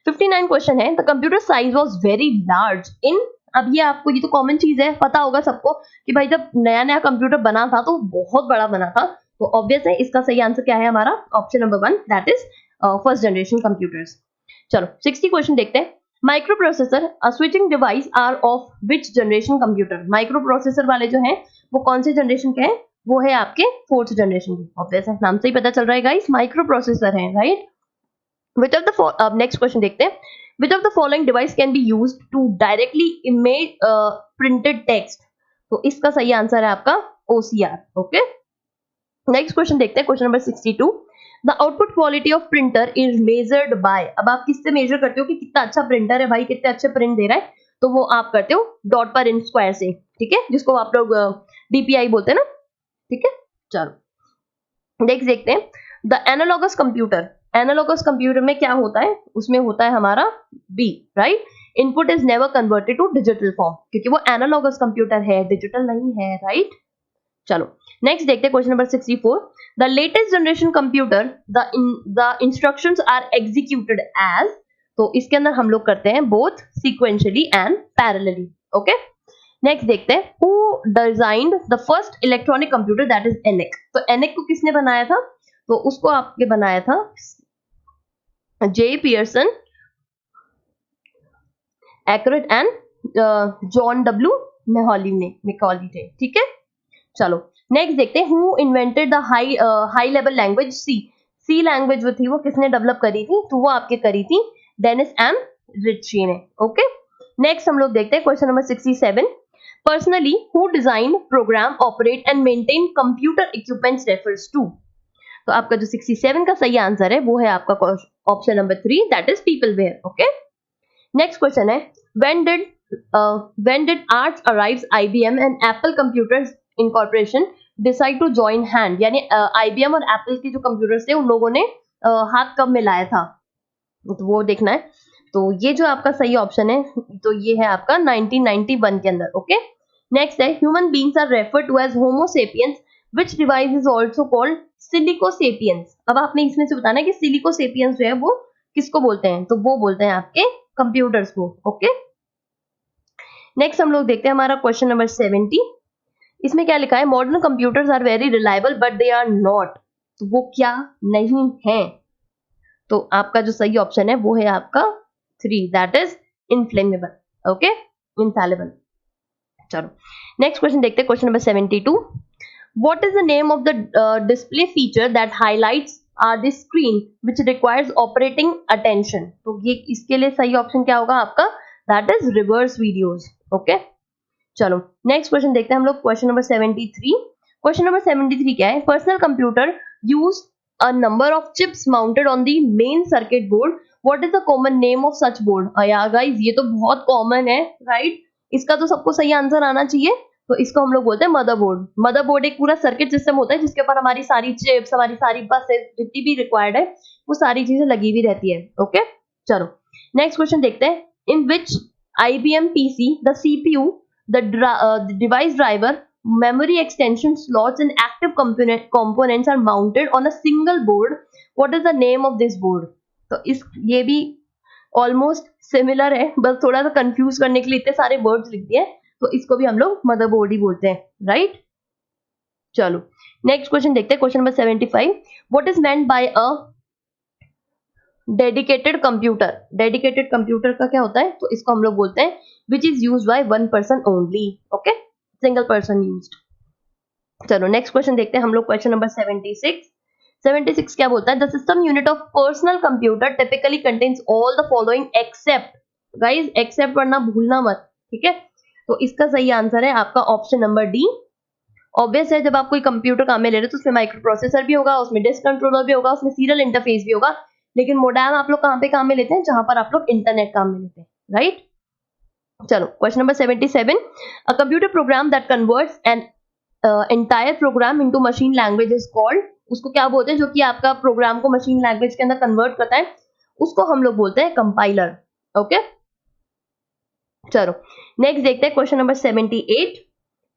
59 क्वेश्चन है, the computer size was very large in, अब ये आपको, ये तो कॉमन चीज है, पता होगा सबको कि भाई जब नया नया कंप्यूटर बना था तो बहुत बड़ा बना था, तो ऑब्वियस है इसका सही आंसर क्या है हमारा option number 1, that is first generation computers. चलो 60 क्वेश्चन देखते हैं, micro processor a switching device are of which generation computer, micro processor वाले जो हैं वो कौन से जनरेशन के हैं, वो है आपके फोर्थ जनरेशन की, ऑब्वियस है, नाम से ही पता चल रहा है गाइस, माइक्रो प्रोसेसर है, राइट। विच ऑफ द, अब नेक्स्ट क्वेश्चन देखते हैं, which of the following device can be used to directly image printed text, तो इसका सही आंसर है आपका OCR, ओके। नेक्स्ट क्वेश्चन देखते हैं question number 62, the output quality of printer is measured by, अब आप किससे मेजर करते हो कि कितना अच्छा प्रिंटर है भाई, कितने अच्छे प्रिंट दे रहा है, तो वो आप करते हो डॉट पर इंच स्क्वायर से, ठीक है, जिसको आप लोग DPI बोलते हैं ना, ठीक है। चलो नेक्स्ट देखते हैं, the analogous computer, analogous computer में क्या होता है, उसमें होता है हमारा B, right, input is never converted to digital form, क्योंकि वो एनालॉगस कंप्यूटर है, डिजिटल नहीं है, राइट। चलो नेक्स्ट देखते हैं question number 64, the latest generation computer the instructions are executed as, तो इसके अंदर हम लोग करते हैं both sequentially and parallelly, okay. Next देखते हैं, who designed the first electronic computer, that is ENIAC, तो ENIAC को किसने बनाया था, तो उसको आपके बनाया था J. Pearson, Accurate and John W. Mauchly ने, ठीक है। चलो नेक्स्ट देखते हैं who invented the high level language C. C language जो थी वो किसने डेवलप करी थी, तो वो आपके करी थी डेनिस एम रिची ने। ओके, नेक्स्ट हम लोग देखते हैं question number 67। Personally who design, program, operate and maintain computer equipments refers to. तो आपका जो 67 का सही आंसर है वो है आपका option number 3, that is peopleware. Okay, next question है when did Arch arrives IBM and Apple Computers Incorporation decide to join hand, यानी IBM और Apple के जो कंप्यूटर्स थे उन लोगों ने हाथ कब मिलाया था, तो वो देखना है। तो ये जो आपका सही ऑप्शन है तो ये है आपका 1991 के अंदर। ओके, नेक्स्ट है human beings are referred to as homo sapiens which device is also called silico sapiens. अब आपने इसमें से बताना है कि सिलिको सेपियंस जो है वो किसको बोलते हैं, तो वो बोलते हैं आपके कंप्यूटर्स को। ओके, नेक्स्ट हम लोग देखते हैं हमारा क्वेश्चन नंबर 70। इसमें क्या लिखा है, modern computers are very reliable but they are not. तो वो क्या नहीं है, तो आपका जो सही ऑप्शन है वो है आपका 3, that is inflammable. Okay, infallible. चलो नेक्स्ट क्वेश्चन देखते हैं, question number 72। What is the name of the display feature that highlights the screen which requires operating attention. तो ये इसके लिए सही ऑप्शन क्या होगा आपका, that is reverse videos. Okay, चलो नेक्स्ट क्वेश्चन देखते हैं हम लोग, क्वेश्चन नंबर 73। क्वेश्चन नंबर 73 क्या है, personal computer use a number of chips mounted on the main circuit board, what is the common name of such board. यार guys ये तो बहुत कॉमन है, राइट? इसका तो सबको सही आंसर आना चाहिए। तो इसको हम लोग बोलते हैं मदरबोर्ड। मदरबोर्ड एक पूरा सर्किट सिस्टम होता है जिसके ऊपर हमारी सारी चिप्स, हमारी सारी बसेस जितनी भी रिक्वायर्ड है वो सारी चीजें लगी हुई रहती है। ओके, चलो नेक्स्ट क्वेश्चन देखते हैं, इन विच IBM PC the CPU, the device driver, memory extension slots and active components are mounted on a single board, what is the name of this board। तो ये भी ऑलमोस्ट सिमिलर है, बस थोड़ा सा कंफ्यूज करने के लिए इतने सारे वर्ड्स लिख दिए, तो इसको भी हम लोग मदरबोर्ड ही बोलते हैं, राइट? चलो नेक्स्ट क्वेश्चन देखते हैं, question number 75। What is meant by a dedicated computer. Dedicated computer का क्या होता है, तो इसको हम लोग बोलते हैं which is used by one person only. Okay, single person used. चलो नेक्स्ट क्वेश्चन देखते हैं हम लोग, क्वेश्चन नंबर 76। 76 क्या बोलता है, the system unit of personal computer typically contains all the following except. Guys except पढ़ना भूलना मत, ठीक है? तो इसका सही आंसर है आपका ऑप्शन नंबर डी। ऑब्वियस है, जब आप कोई कंप्यूटर काम में ले रहे हो तो उसमें माइक्रो प्रोसेसर भी होगा, उसमें डिस्क कंट्रोलर भी होगा, उसमें सीरियल इंटरफेस भी होगा, लेकिन मोडेम आप लोग कहां पे काम में लेते हैं, जहां पर आप लोग इंटरनेट काम में लेते हैं, राइट? चलो question number 77। A computer program that converts an entire program into machine language is called. उसको क्या बोलते हैं, जो कि आपका प्रोग्राम को मशीन लैंग्वेज के अंदर कन्वर्ट करता है, उसको हम लोग बोलते हैं कंपाइलर। ओके, चलो नेक्स्ट देखते हैं क्वेश्चन नंबर 78।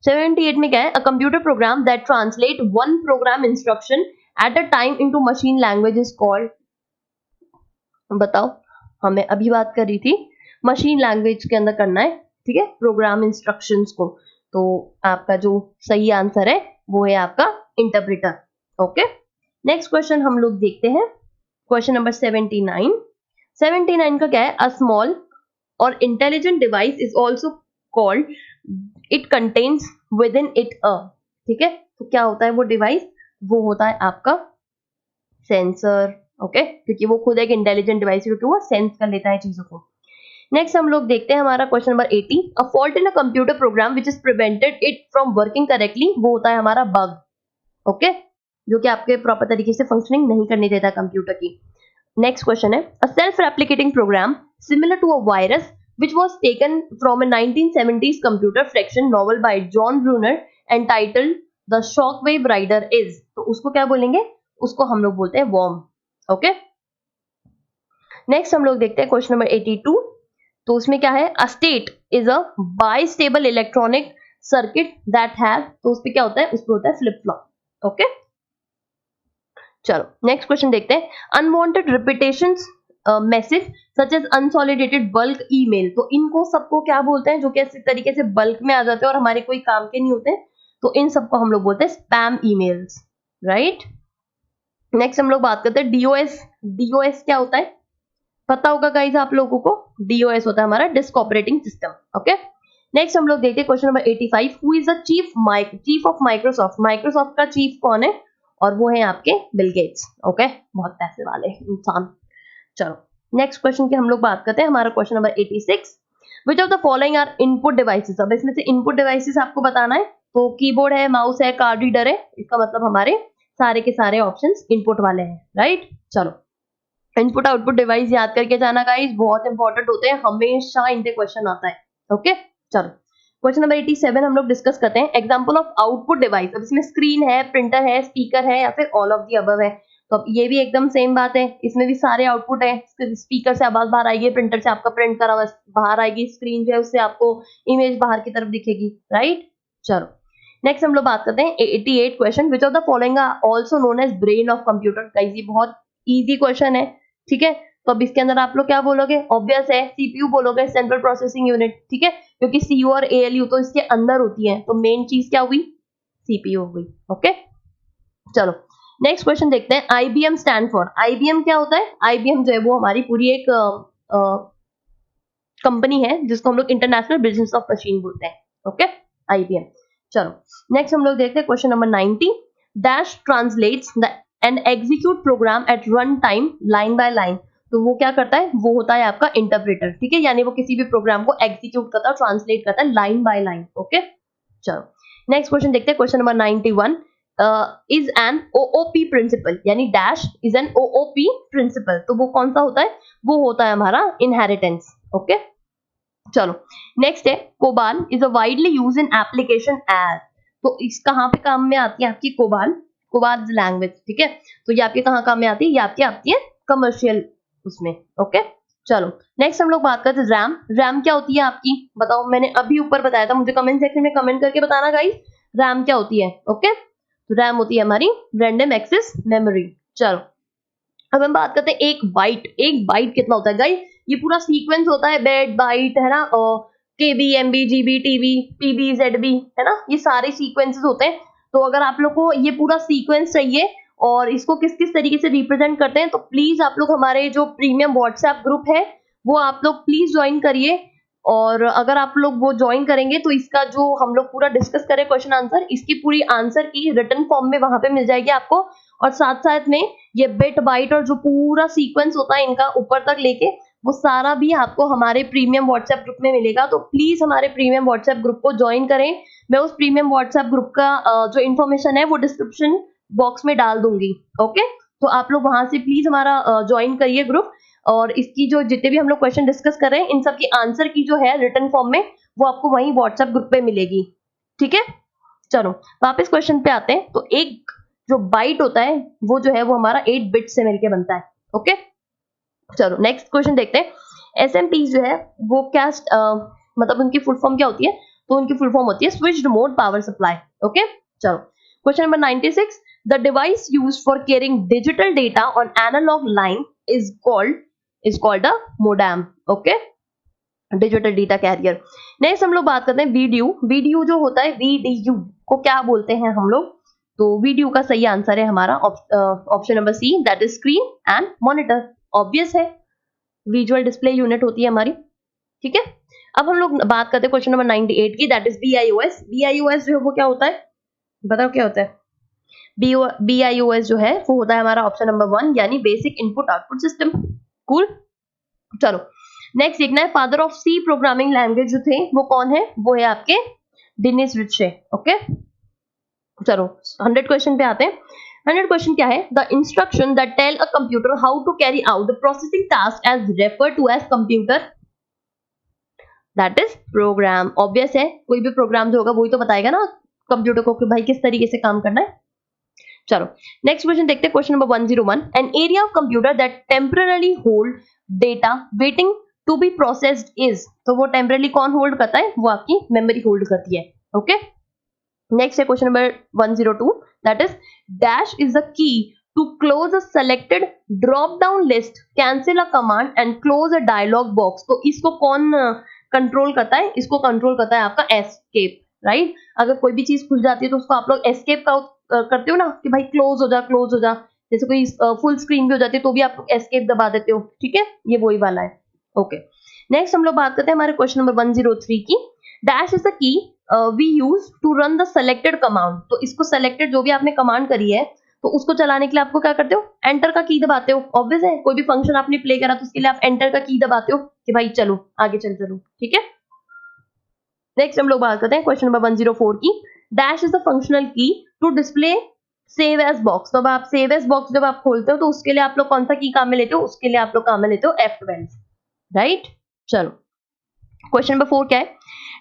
78 में क्या है, a computer program that translate one programme instruction at a time into machine language is called. बताओ, हमें अभी बात कर रही थी मशीन लैंग्वेज के अंदर करना है, ठीक है, प्रोग्राम इंस्ट्रक्शंस को। तो आपका जो सही आंसर है वो है आपका इंटरप्रेटर। ओके, नेक्स्ट क्वेश्चन हम लोग देखते हैं, क्वेश्चन नंबर 79। 79 का क्या है, अ स्मॉल और intelligent device is also called, it contains with in it a. ठीक है, तो क्या होता है वो डिवाइस, वो होता है आपका सेंसर। ओके, क्योंकि वो खुद एक इंटेलिजेंट डिवाइस है, क्योंकि वो सेंस कर लेता है चीजों को। नेक्स्ट हम लोग देखते हैं हमारा question number 80। A fault in a computer programme which is prevented it from working correctly, वो होता है हमारा बग। ओके, जो कि आपके प्रॉपर तरीके से फंक्शनिंग नहीं करने देता कंप्यूटर की। नेक्स्ट क्वेश्चन है, a self replicating program similar to a virus which was taken from a 1970s computer fiction novel by John Brunner entitled The Shockwave Rider is। तो उसको क्या बोलेंगे, उसको हम लोग बोलते हैं worm। ओके, नेक्स्ट हम लोग देखते हैं क्वेश्चन नंबर 82। तो उसमें क्या है, a state is a bistable electronic circuit that have, तो उसपे क्या होता है, उसपे होता है फ्लिप फ्लॉप। ओके, चलो नेक्स्ट क्वेश्चन देखते हैं, unwanted repetitions message such as unsolidated bulk email. तो इनको सबको क्या बोलते हैं, जो कि इस तरीके से बल्क में आ जाते हैं और हमारे कोई काम के नहीं होते, तो इन सबको हम लोग बोलते हैं स्पैम ईमेल्स, राइट? नेक्स्ट हम लोग बात करते हैं डीओएस। डीओएस क्या होता है, पता होगा गाइस आप लोगों को, डीओएस होता है हमारा disk operating system. Okay, next हम लोग देखते हैं question number 85, who is the chief of Microsoft. Microsoft का चीफ कौन है, और वो है आपके बिल गेट्स। ओके, बहुत पैसे वाले इंसान। चलो नेक्स्ट क्वेश्चन की हम लोग बात करते हैं, हमारा question number 86, which of the following are input devices. अब इसमें से इनपुट डिवाइसेस आपको बताना है, तो कीबोर्ड है, माउस है, कार्ड रीडर है, इसका मतलब हमारे सारे के सारे ऑप्शंस इनपुट वाले हैं, राइट। चलो इनपुट आउटपुट डिवाइस याद करके जाना गाइस, बहुत इंपॉर्टेंट होते हैं, हमेशा इनके क्वेश्चन आता है। ओके चलो क्वेश्चन नंबर 87 हम लोग डिस्कस करते हैं, एग्जांपल ऑफ आउटपुट डिवाइस। अब इसमें स्क्रीन है, प्रिंटर है, स्पीकर है, या फिर ऑल ऑफ द अबव है। तो अब ये भी एकदम सेम बात है, इसमें भी सारे आउटपुट है, स्पीकर से आवाज बाहर आएगी, प्रिंटर से आपका प्रिंट करा बाहर आएगी, स्क्रीन जो है उससे आपको इमेज बाहर की तरफ दिखेगी, राइट। चलो नेक्स्ट हम लोग बात करते हैं 88 question, which of the following are also known as brain of computer. Guys ये बहुत इजी क्वेश्चन है, ठीक है। तो अब इसके अंदर आप लोग क्या बोलोगे, ऑब्वियस है सीपीयू बोलोगे, सेंट्रल प्रोसेसिंग यूनिट, ठीक है, क्योंकि सीयू और एएलयू तो इसके अंदर होती है, तो मेन चीज क्या हुई, सीपीयू हुई। ओके चलो नेक्स्ट क्वेश्चन देखते हैं, आईबीएम स्टैंड फॉर। आईबीएम क्या होता है, आईबीएम जो है वो हमारी पूरी एक कंपनी है जिसको हम लोग इंटरनेशनल बिजनेस ऑफ मशीन बोलते हैं। Okay IBM. चलो नेक्स्ट हम लोग देखते हैं question number 90, dash translates the and execute program at run time line by line. तो वो क्या करता है, वो होता है आपका इंटरप्रेटर, ठीक है, यानी वो किसी भी प्रोग्राम को एग्जीक्यूट करता है, ट्रांसलेट करता है लाइन बाय लाइन। ओके चलो नेक्स्ट क्वेश्चन देखते हैं, question number 91, is an OOP principle, यानी dash is an OOP principle. तो वो कौन सा होता है, वो होता है हमारा इनहेरिटेंस। ओके चलो नेक्स्ट है, COBOL is a widely use in application as. तो इस कहाँ पे काम में आती है आपकी कोबाल, कोबाल लैंग्वेज, ठीक है। तो ये आपके कहाँ काम में आती है, ये आपकी आती है कमर्शियल उसमें। ओके चलो नेक्स्ट हम लोग बात करते हैं रैम। रैम क्या होती है आपकी, बताओ, मैंने अभी ऊपर बताया था, मुझे कमेंट सेक्शन में कमेंट करके बताना गाइस रैम क्या होती है। ओके तो रैम होती है हमारी रैंडम एक्सेस मेमोरी। चलो अब हम बात करते हैं एक बाइट। एक बाइट कितना होता है गाइस, ये पूरा सीक्वेंस होता है, बेट बाइट है ना, KB MB GB TB PB ZB है ना, ये सारे सीक्वेंसेस होते हैं। तो अगर आप लोग को ये पूरा सीक्वेंस चाहिए और इसको किस किस तरीके से रिप्रेजेंट करते हैं, तो प्लीज आप लोग हमारे जो प्रीमियम व्हाट्सएप ग्रुप है वो आप लोग प्लीज ज्वाइन करिए। और अगर आप लोग वो ज्वाइन करेंगे तो इसका जो हम लोग पूरा डिस्कस करें क्वेश्चन आंसर, इसकी पूरी आंसर की रिटन फॉर्म में वहां पे मिल जाएगी आपको, और साथ साथ में ये बिट बाइट और जो पूरा सीक्वेंस होता है इनका ऊपर तक लेके वो सारा भी आपको हमारे प्रीमियम व्हाट्सएप ग्रुप में मिलेगा। तो प्लीज हमारे प्रीमियम व्हाट्सएप ग्रुप को ज्वाइन करें। मैं उस प्रीमियम व्हाट्सएप ग्रुप का जो इन्फॉर्मेशन है वो डिस्क्रिप्शन बॉक्स में डाल दूंगी। ओके तो आप लोग वहां से प्लीज हमारा ज्वाइन करिए ग्रुप, और इसकी जो जितने भी हम लोग क्वेश्चन डिस्कस कर रहे हैं इन सब की आंसर की जो है रिटन फॉर्म में वो आपको वहीं व्हाट्सएप ग्रुप पे मिलेगी, ठीक है। चलो वापस क्वेश्चन पे आते हैं, तो एक जो बाइट होता है वो जो है वो हमारा 8 बिट से मिलके बनता है। ओके चलो नेक्स्ट क्वेश्चन देखते हैं, एसएमपी जो है वो क्या मतलब उनकी फुल फॉर्म क्या होती है, तो उनकी फुल फॉर्म होती है switched mode power supply. Okay चलो question number 96, the device used for carrying digital data on analogue line is called a modem. Okay digital data carrier. Next हम लोग बात करते हैं वीडियो। वीडियो जो होता है वीडीयू को क्या बोलते हैं हम लोग, तो वीडियो का सही आंसर है हमारा option number C, that is screen and monitor. Obvious है, विजुअल डिस्प्ले यूनिट होती है हमारी, ठीक है। अब हम लोग बात करते हैं क्वेश्चन नंबर 98 की, दैट इज बीआईओएस। बीआईओएस जो है वो क्या होता है, बताओ क्या होता है। बीआईओएस जो है वो होता है हमारा ऑप्शन नंबर 1, यानी basic input output system. Cool चलो नेक्स्ट देखना है, father of C programming language जो थे वो कौन है, वो है आपके डेनिस रिचे। ओके चलो 100 क्वेश्चन पे आते हैं। 100 क्वेश्चन क्या है, the instruction that tell a computer how to carry out the processing task as refer to as computer, that is program. Obvious है, कोई भी प्रोग्राम जो होगा वही तो बताएगा ना कंप्यूटर को कि भाई किस तरीके से काम करना है। चलो नेक्स्ट क्वेश्चन देखते हैं, question number 101, an area of computer that temporary hold data waiting to be processed is. तो वो टेम्पररी कौन होल्ड करता है, वो आपकी मेमोरी होल्ड करती है। ओके नेक्स्ट है question number 102, that is dash is the key to close a selected drop down list, cancel a command and close a dialog box. तो इसको कौन कंट्रोल करता है, इसको कंट्रोल करता है आपका एस्केप, राइट। अगर कोई भी चीज खुल जाती है तो उसको आप लोग एस्केप करते हो ना कि भाई क्लोज हो जा क्लोज हो जा, जैसे कोई फुल स्क्रीन भी हो जाती है तो भी आप लोग एस्केप दबा देते हो, ठीक है, ये वही वाला है। ओके नेक्स्ट हम लोग बात करते हैं हमारे क्वेश्चन नंबर 103 की, dash is the key we use to run the selected command. तो इसको सेलेक्टेड जो भी आपने कमांड करी है तो उसको चलाने के लिए आपको क्या करते हो, एंटर का की दबाते हो। ऑब्वियस है, कोई भी फंक्शन आपने प्ले करा तो उसके लिए आप एंटर का की दबाते हो कि भाई चलो आगे चलो, ठीक है। नेक्स्ट हम लोग बात करते हैं क्वेश्चन नंबर 104 की। Dash is the functional key to display save as box. तो अब आप सेव एज बॉक्स जब आप खोलते हो तो उसके लिए आप लोग कौन सा की काम में लेते हो, उसके लिए आप लोग काम में लेते हो F12, राइट। चलो क्वेश्चन नंबर 4 क्या है,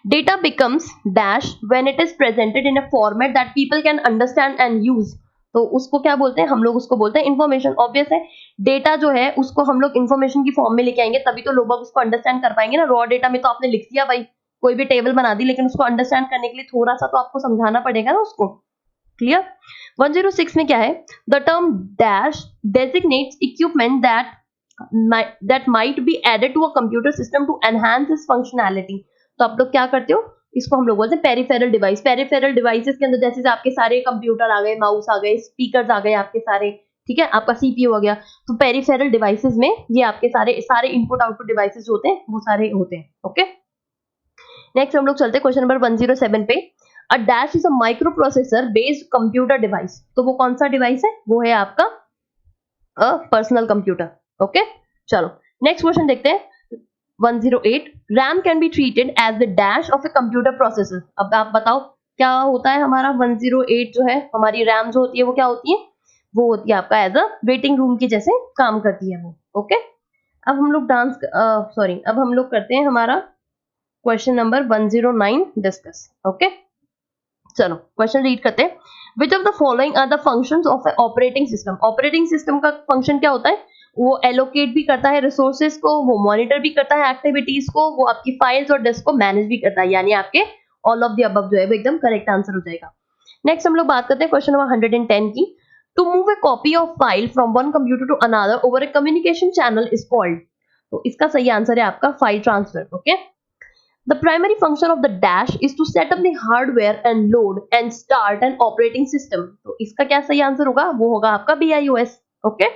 data becomes dash when it is presented in a format that people can understand and use. तो उसको क्या बोलते हैं हम लोग, उसको बोलते हैं इन्फॉर्मेशन। ऑब्वियस है, डेटा जो है उसको हम लोग इन्फॉर्मेशन की फॉर्म में लेके आएंगे तभी तो लोग उसको अंडरस्टैंड कर पाएंगे ना। रॉ डेटा में तो आपने लिख दिया भाई, कोई भी टेबल बना दी, लेकिन उसको अंडरस्टैंड करने के लिए थोड़ा सा तो आपको समझाना पड़ेगा ना उसको। क्लियर। 106 में क्या है, the term dash डेजिग्नेट्स equipment that might be added to a computer system to enhance its functionality। तो आप लोग क्या करते हो, इसको हम लोग बोलते हैं पेरिफेरल डिवाइस। पेरिफेरल डिवाइसेस के अंदर जैसे आपके सारे कंप्यूटर आ गए, माउस आ गए, स्पीकर्स आ गए आपके सारे, ठीक है, आपका सीपीयू हो गया। तो पेरिफेरल डिवाइसेस में ये आपके सारे इनपुट आउटपुट डिवाइसेस जो होते हैं वो सारे होते हैं। ओके, नेक्स्ट हम लोग चलते हैं क्वेश्चन नंबर 107 पे। A dash is a micro processor based computer device. तो वो कौन सा डिवाइस है, वो है आपका पर्सनल कंप्यूटर। ओके, चलो नेक्स्ट क्वेश्चन देखते हैं 108। RAM can be treated as the dash of a computer processor. अब आप बताओ क्या होता है हमारा 108 जो है, हमारी रैम जो होती है वो क्या होती है, वो होती है आपका एज अ वेटिंग रूम की जैसे काम करती है वो। ओके, अब हम लोग अब हम लोग करते हैं हमारा क्वेश्चन नंबर 109 डिस्कस। ओके, चलो क्वेश्चन रीड करते हैं। Which of the following are the functions of a operating system. Operating system का फंक्शन क्या होता है, वो एलोकेट भी करता है रिसोर्सेज को, वो मॉनिटर भी करता है एक्टिविटीज को, वो आपकी फाइल्स और डिस्क को मैनेज भी करता है। यानी आपके ऑल ऑफ द अबव जो है वो एकदम करेक्ट आंसर हो जाएगा। नेक्स्ट हम लोग बात करते हैं क्वेश्चन नंबर 110 की। To move a copy of file from one computer to another over a communication channel is called. तो इसका सही आंसर है आपका file transfer. Okay, the primary function of the dash is to set up the hardware and load and start an operating system। तो इसका क्या सही answer होगा, वो होगा आपका BIOS। ओके,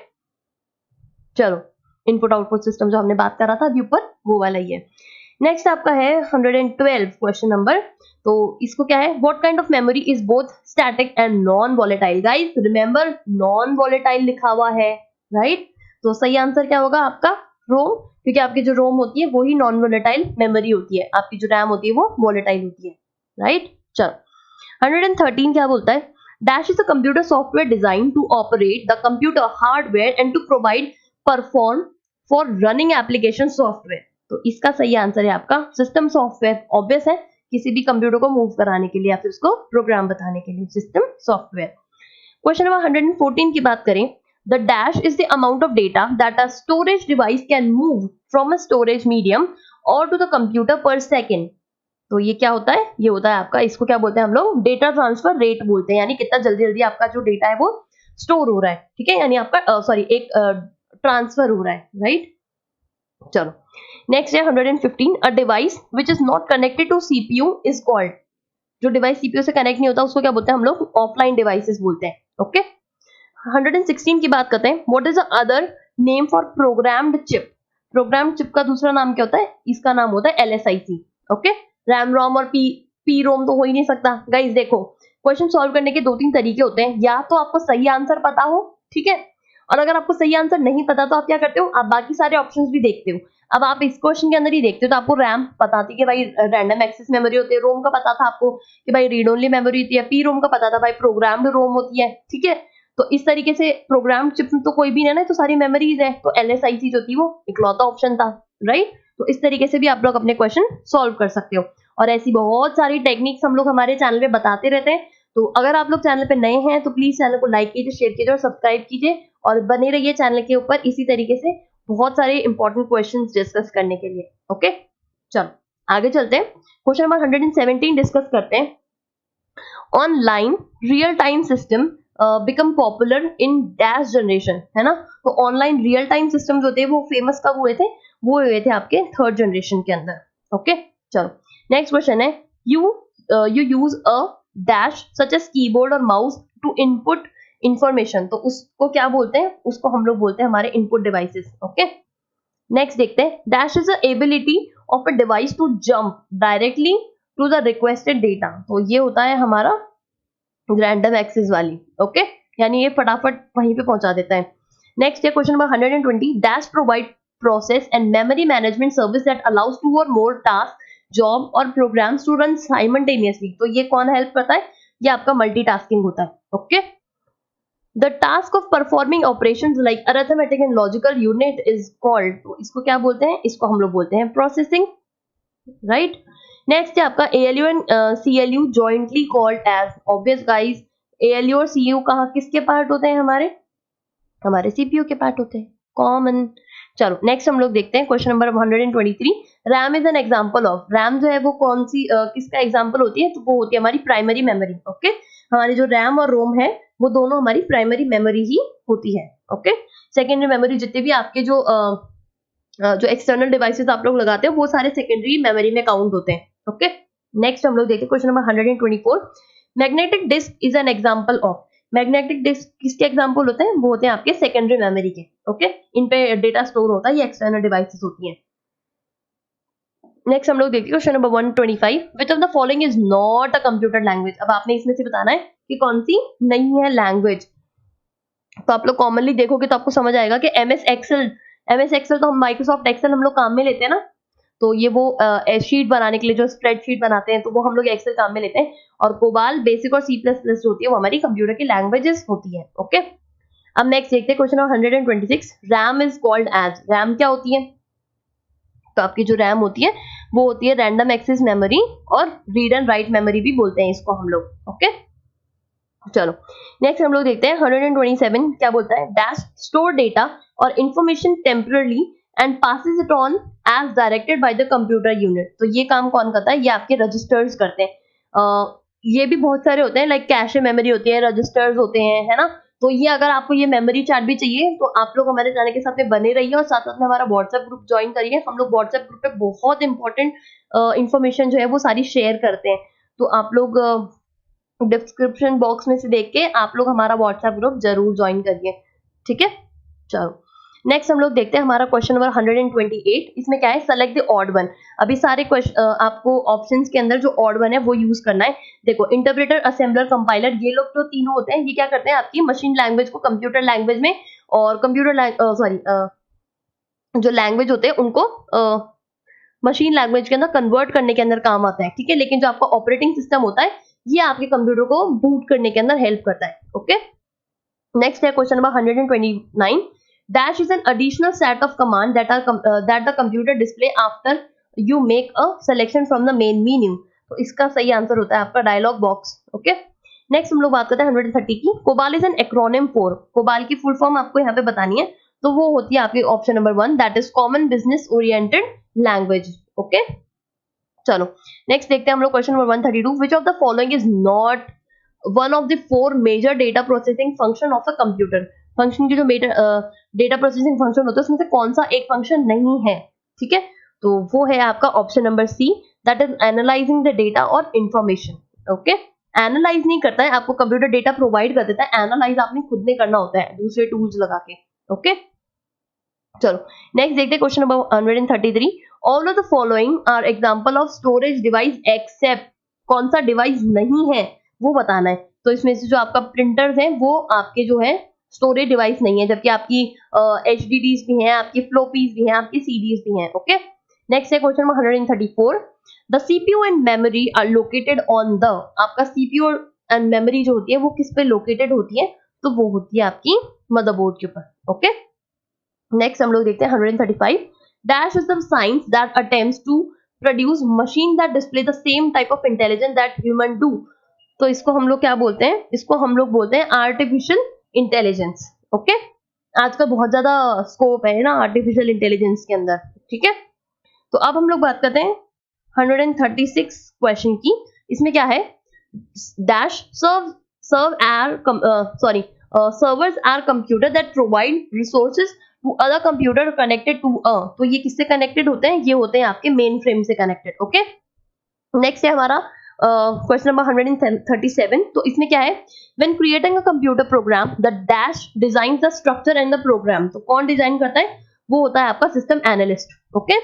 चलो इनपुट आउटपुट सिस्टम जो हमने बात करा था अभी ऊपर, वो वाला ही है। नेक्स्ट आपका है 112 क्वेश्चन नंबर। तो इसको क्या है, what kind of memory is both static and non volatile. Guys remember non volatile लिखा हुआ है, राइट। तो सही आंसर क्या होगा आपका रोम, क्योंकि आपकी जो रोम होती है वो ही नॉन वॉलेटाइल मेमोरी होती है, आपकी जो रैम होती है वो वॉलेटाइल होती है, राइट। चलो 113 क्या बोलता है, dash is a computer software design to operate the computer hardware and to provide perform for running application software. तो इसका सही आंसर है आपका सिस्टम सॉफ्टवेयर। ऑब्वियस है, किसी भी कंप्यूटर को मूव कराने के लिए या फिर उसको प्रोग्राम बताने के लिए सिस्टम सॉफ्टवेयर। क्वेश्चन नंबर 114 की बात करें, the dash is the amount of data that a storage device can move from a storage medium or to the computer per second। तो ये क्या होता है, ये होता है आपका, इसको क्या बोलते हैं हम लोग, डेटा ट्रांसफर रेट बोलते हैं। यानी कितना जल्दी जल्दी आपका जो डेटा है वो स्टोर हो रहा है, ठीक है, यानी आपका एक ट्रांसफर हो रहा है, राइट। चलो नेक्स्ट है 115। A device which is not connected to CPU is called. जो डिवाइस सीपीयू से कनेक्ट नहीं होता उसको क्या बोलते हैं हम लोग, ऑफलाइन डिवाइसेस बोलते हैं। ओके, 116 की बात करते हैं। What is the other name for programmed chip. Programmed chip का दूसरा नाम क्या होता है, इसका नाम होता है LSIC। ओके, रैम रोम और पी रोम तो हो ही नहीं सकता। गाइस देखो, क्वेश्चन सॉल्व करने के 2-3 तरीके होते हैं, या तो आपको सही आंसर पता हो, ठीक है, और अगर आपको सही आंसर नहीं पता तो आप क्या करते हो, आप बाकी सारे ऑप्शंस भी देखते हो। अब आप इस क्वेश्चन के अंदर ही देखते हो तो आपको रैम पता थी कि भाई रैंडम एक्सेस मेमोरी होती है, रोम का पता था आपको कि भाई रीड ओनली मेमोरी होती है, पी रोम का पता था भाई प्रोग्राम्ड रोम होती है, ठीक है। तो इस तरीके से प्रोग्राम्ड चिप तो कोई भी नहीं है, तो सारी मेमोरीज है, तो LSIC जो थी वो इकलौता ऑप्शन था, राइट। तो इस तरीके से भी आप लोग अपने क्वेश्चन सॉल्व कर सकते हो, और ऐसी बहुत सारी टेक्निक्स हम लोग हमारे चैनल पे बताते रहते हैं। तो अगर आप लोग चैनल पे नए हैं तो प्लीज चैनल को लाइक कीजिए, शेयर कीजिए और सब्सक्राइब कीजिए, और बने रहिए चैनल के ऊपर इसी तरीके से बहुत सारे इंपॉर्टेंट क्वेश्चंस डिस्कस करने के लिए। ओके, चलो आगे चलते हैं, क्वेश्चन नंबर 117 डिस्कस करते हैं। Online real time system become popular in dash generation, है ना। तो ऑनलाइन रियल टाइम सिस्टम जो थे वो फेमस कब हुए थे, वो हुए थे आपके 3rd जनरेशन के अंदर। ओके, चलो नेक्स्ट क्वेश्चन है, you use a dash such as keyboard और माउस टू इनपुट इंफॉर्मेशन। तो उसको क्या बोलते हैं, उसको हम लोग बोलते हैं हमारे इनपुट डिवाइसेस। ओके, नेक्स्ट देखते हैं, dash is the ability of a device to jump directly to the requested data. तो ये होता है हमारा रैंडम एक्सेस वाली, ओके, यानी ये फटाफट वहीं पे पहुंचा देता है। नेक्स्ट है question number 120, dash provide process and memory management service that allows 2 और मोर टास्क, जॉब और प्रोग्राम्स टू रन साइमल्टेनियसली। तो ये कौन हेल्प करता है? ये आपका मल्टीटास्किंग होता है, okay. The task of performing operations like arithmetic and logical unit is called, तो इसको क्या बोलते हैं? इसको हम लोग बोलते हैं प्रोसेसिंग, राइट। नेक्स्ट है आपका ALU and CLU jointly called as, obvious guys, ALU और CU कहाँ किसके पार्ट होते हैं? हमारे CPU के पार्ट होते हैं, कॉमन। चलो नेक्स्ट हम लोग देखते हैं question number 123, RAM is an example of. RAM जो है वो कौन सी किसका एग्जांपल होती है? तो वो होती है हमारी प्राइमरी मेमोरी, ओके। हमारी जो रैम और रोम है वो दोनों हमारी प्राइमरी मेमोरी ही होती है, ओके। सेकेंडरी मेमोरी जितने भी आपके जो एक्सटर्नल डिवाइसेस आप लोग लगाते हो वो सारे सेकेंडरी मेमोरी में काउंट होते हैं, ओके। नेक्स्ट हम लोग देखते हैं question number 124, magnetic disk is an example of. Magnetic disk किसके एग्जांपल होते हैं? वो होते हैं आपके सेकेंडरी मेमोरी के, ओके। इन पे डेटा स्टोर होता है, ये एक्सटर्नल डिवाइसेस होती हैं। नेक्स्ट हम लोग देखते हैं question number 125, which of the following is not a computer language. अब आपने इसमें से बताना है कि कौन सी नहीं है लैंग्वेज। तो आप लोग कॉमनली देखोगे तो आपको समझ आएगा कि MS एक्सेल तो हम माइक्रोसॉफ्ट एक्सेल हम लोग काम में लेते हैं ना, तो ये वो शीट बनाने के लिए जो स्प्रेडशीट बनाते हैं तो वो हम लोग एक्सेल काम में लेते हैं। और कोबाल, बेसिक और C++ जो होती है वो हमारी कंप्यूटर की लैंग्वेजेस होती है, ओके। अब नेक्स्ट देखते हैं question number 126, RAM is called as. RAM क्या होती है? तो आपकी जो रैम होती है वो होती है रैंडम एक्सेस मेमोरी, और रीड एंड राइट मेमोरी भी बोलते हैं इसको हम लोग, ओके। चलो नेक्स्ट हम लोग देखते हैं 127 क्या बोलता है, डैश स्टोर डेटा और information temporarily and passes it on as directed by the computer unit. तो ये काम कौन करता है? ये आपके रजिस्टर्स करते हैं। ये भी बहुत सारे होते हैं, लाइक कैशे मेमोरी होती है, रजिस्टर्स होते हैं, है ना। तो ये अगर आपको ये मेमोरी चार्ट भी चाहिए तो आप लोग हमारे चैनल के साथ में बने रहिए और साथ साथ में हमारा व्हाट्सएप ग्रुप ज्वाइन करिए। हम लोग व्हाट्सएप ग्रुप पे बहुत इंपॉर्टेंट इंफॉर्मेशन जो है वो सारी शेयर करते हैं, तो आप लोग डिस्क्रिप्शन बॉक्स में से देख के आप लोग हमारा व्हाट्सएप ग्रुप जरूर ज्वाइन करिए, ठीक है। चलो नेक्स्ट हम लोग देखते हैं हमारा क्वेश्चन नंबर 128, इसमें क्या है, सेलेक्ट द ऑड वन। अभी सारे आपको ऑप्शंस के अंदर जो ऑड वन है वो यूज करना है। देखो इंटरप्रेटर, असेंबलर, कंपाइलर, ये लोग जो तीनों होते हैं ये क्या करते हैं, आपकी मशीन लैंग्वेज को कंप्यूटर लैंग्वेज में, और कंप्यूटर जो लैंग्वेज होते हैं उनको मशीन लैंग्वेज के अंदर कन्वर्ट करने के अंदर काम आता है, ठीक है। लेकिन जो आपका ऑपरेटिंग सिस्टम होता है ये आपके कंप्यूटर को बूट करने के अंदर हेल्प करता है, ओके। नेक्स्ट है question number 129, dash is an additional set of command that the computer display after you make a selection from the main menu। तो इसका सही आंसर होता है आपका डायलॉग बॉक्स, ओके। नेक्स्ट हम लोग बात करते हैं 130 की, COBOL is an acronym for. COBOL की फुल फॉर्म आपको यहाँ पे बतानी है, तो वो होती है आपकी option number 1, that is common business oriented language, okay. चलो नेक्स्ट देखते हैं हम लोग question number 132, which of the following is not one of the 4 major data processing function of a computer. Function की जो डेटा प्रोसेसिंग फंक्शन होता है उसमें से कौन सा एक फंक्शन नहीं है, ठीक है। तो वो है आपका option number C, that is analysing the data और इंफॉर्मेशन, ओके। एनालाइज नहीं करता है, आपको कंप्यूटर डेटा प्रोवाइड कर देता है, एनालाइज आपने खुद ने करना होता है दूसरे टूल्स लगा के, ओके। चलो नेक्स्ट देखते हैं question number 133, all of the following are example of storage device except. कौन सा डिवाइस नहीं है वो बताना है। तो इसमें से जो आपका प्रिंटर्स हैं वो आपके जो है स्टोरेज डिवाइस नहीं है, जबकि आपकी HDDs भी हैं, आपकी फ्लोपीज भी हैं, आपकी CDs भी हैं, ओके। नेक्स्ट है question number 134, the CPU and memory are located on the. आपका CPU एंड मेमोरी जो होती है वो किस पे लोकेटेड होती है, तो वो होती है आपकी मदरबोर्ड के ऊपर, ओके। नेक्स्ट हम लोग देखते हैं 135, dash is the science that attempts to produce machine that display the same type of intelligence that human do. तो इसको हम लोग क्या बोलते हैं, इसको हम लोग बोलते हैं आर्टिफिशियल इंटेलिजेंस, ओके। आजकल बहुत ज्यादा स्कोप है ना आर्टिफिशियल इंटेलिजेंस के अंदर, ठीक है। तो अब हम लोग बात करते हैं 136 क्वेश्चन की। इसमें क्या है, dash servers are computer that provide resources to other computer connected to तो ये किससे कनेक्टेड होते हैं, ये होते हैं आपके मेन फ्रेम से कनेक्टेड, ओके। नेक्स्ट है हमारा क्वेश्चन नंबर 137, तो इसमें क्या है, when creating a computer program the dash design the structure and the program. तो कौन डिजाइन करता है, वो होता है आपका system analyst, okay.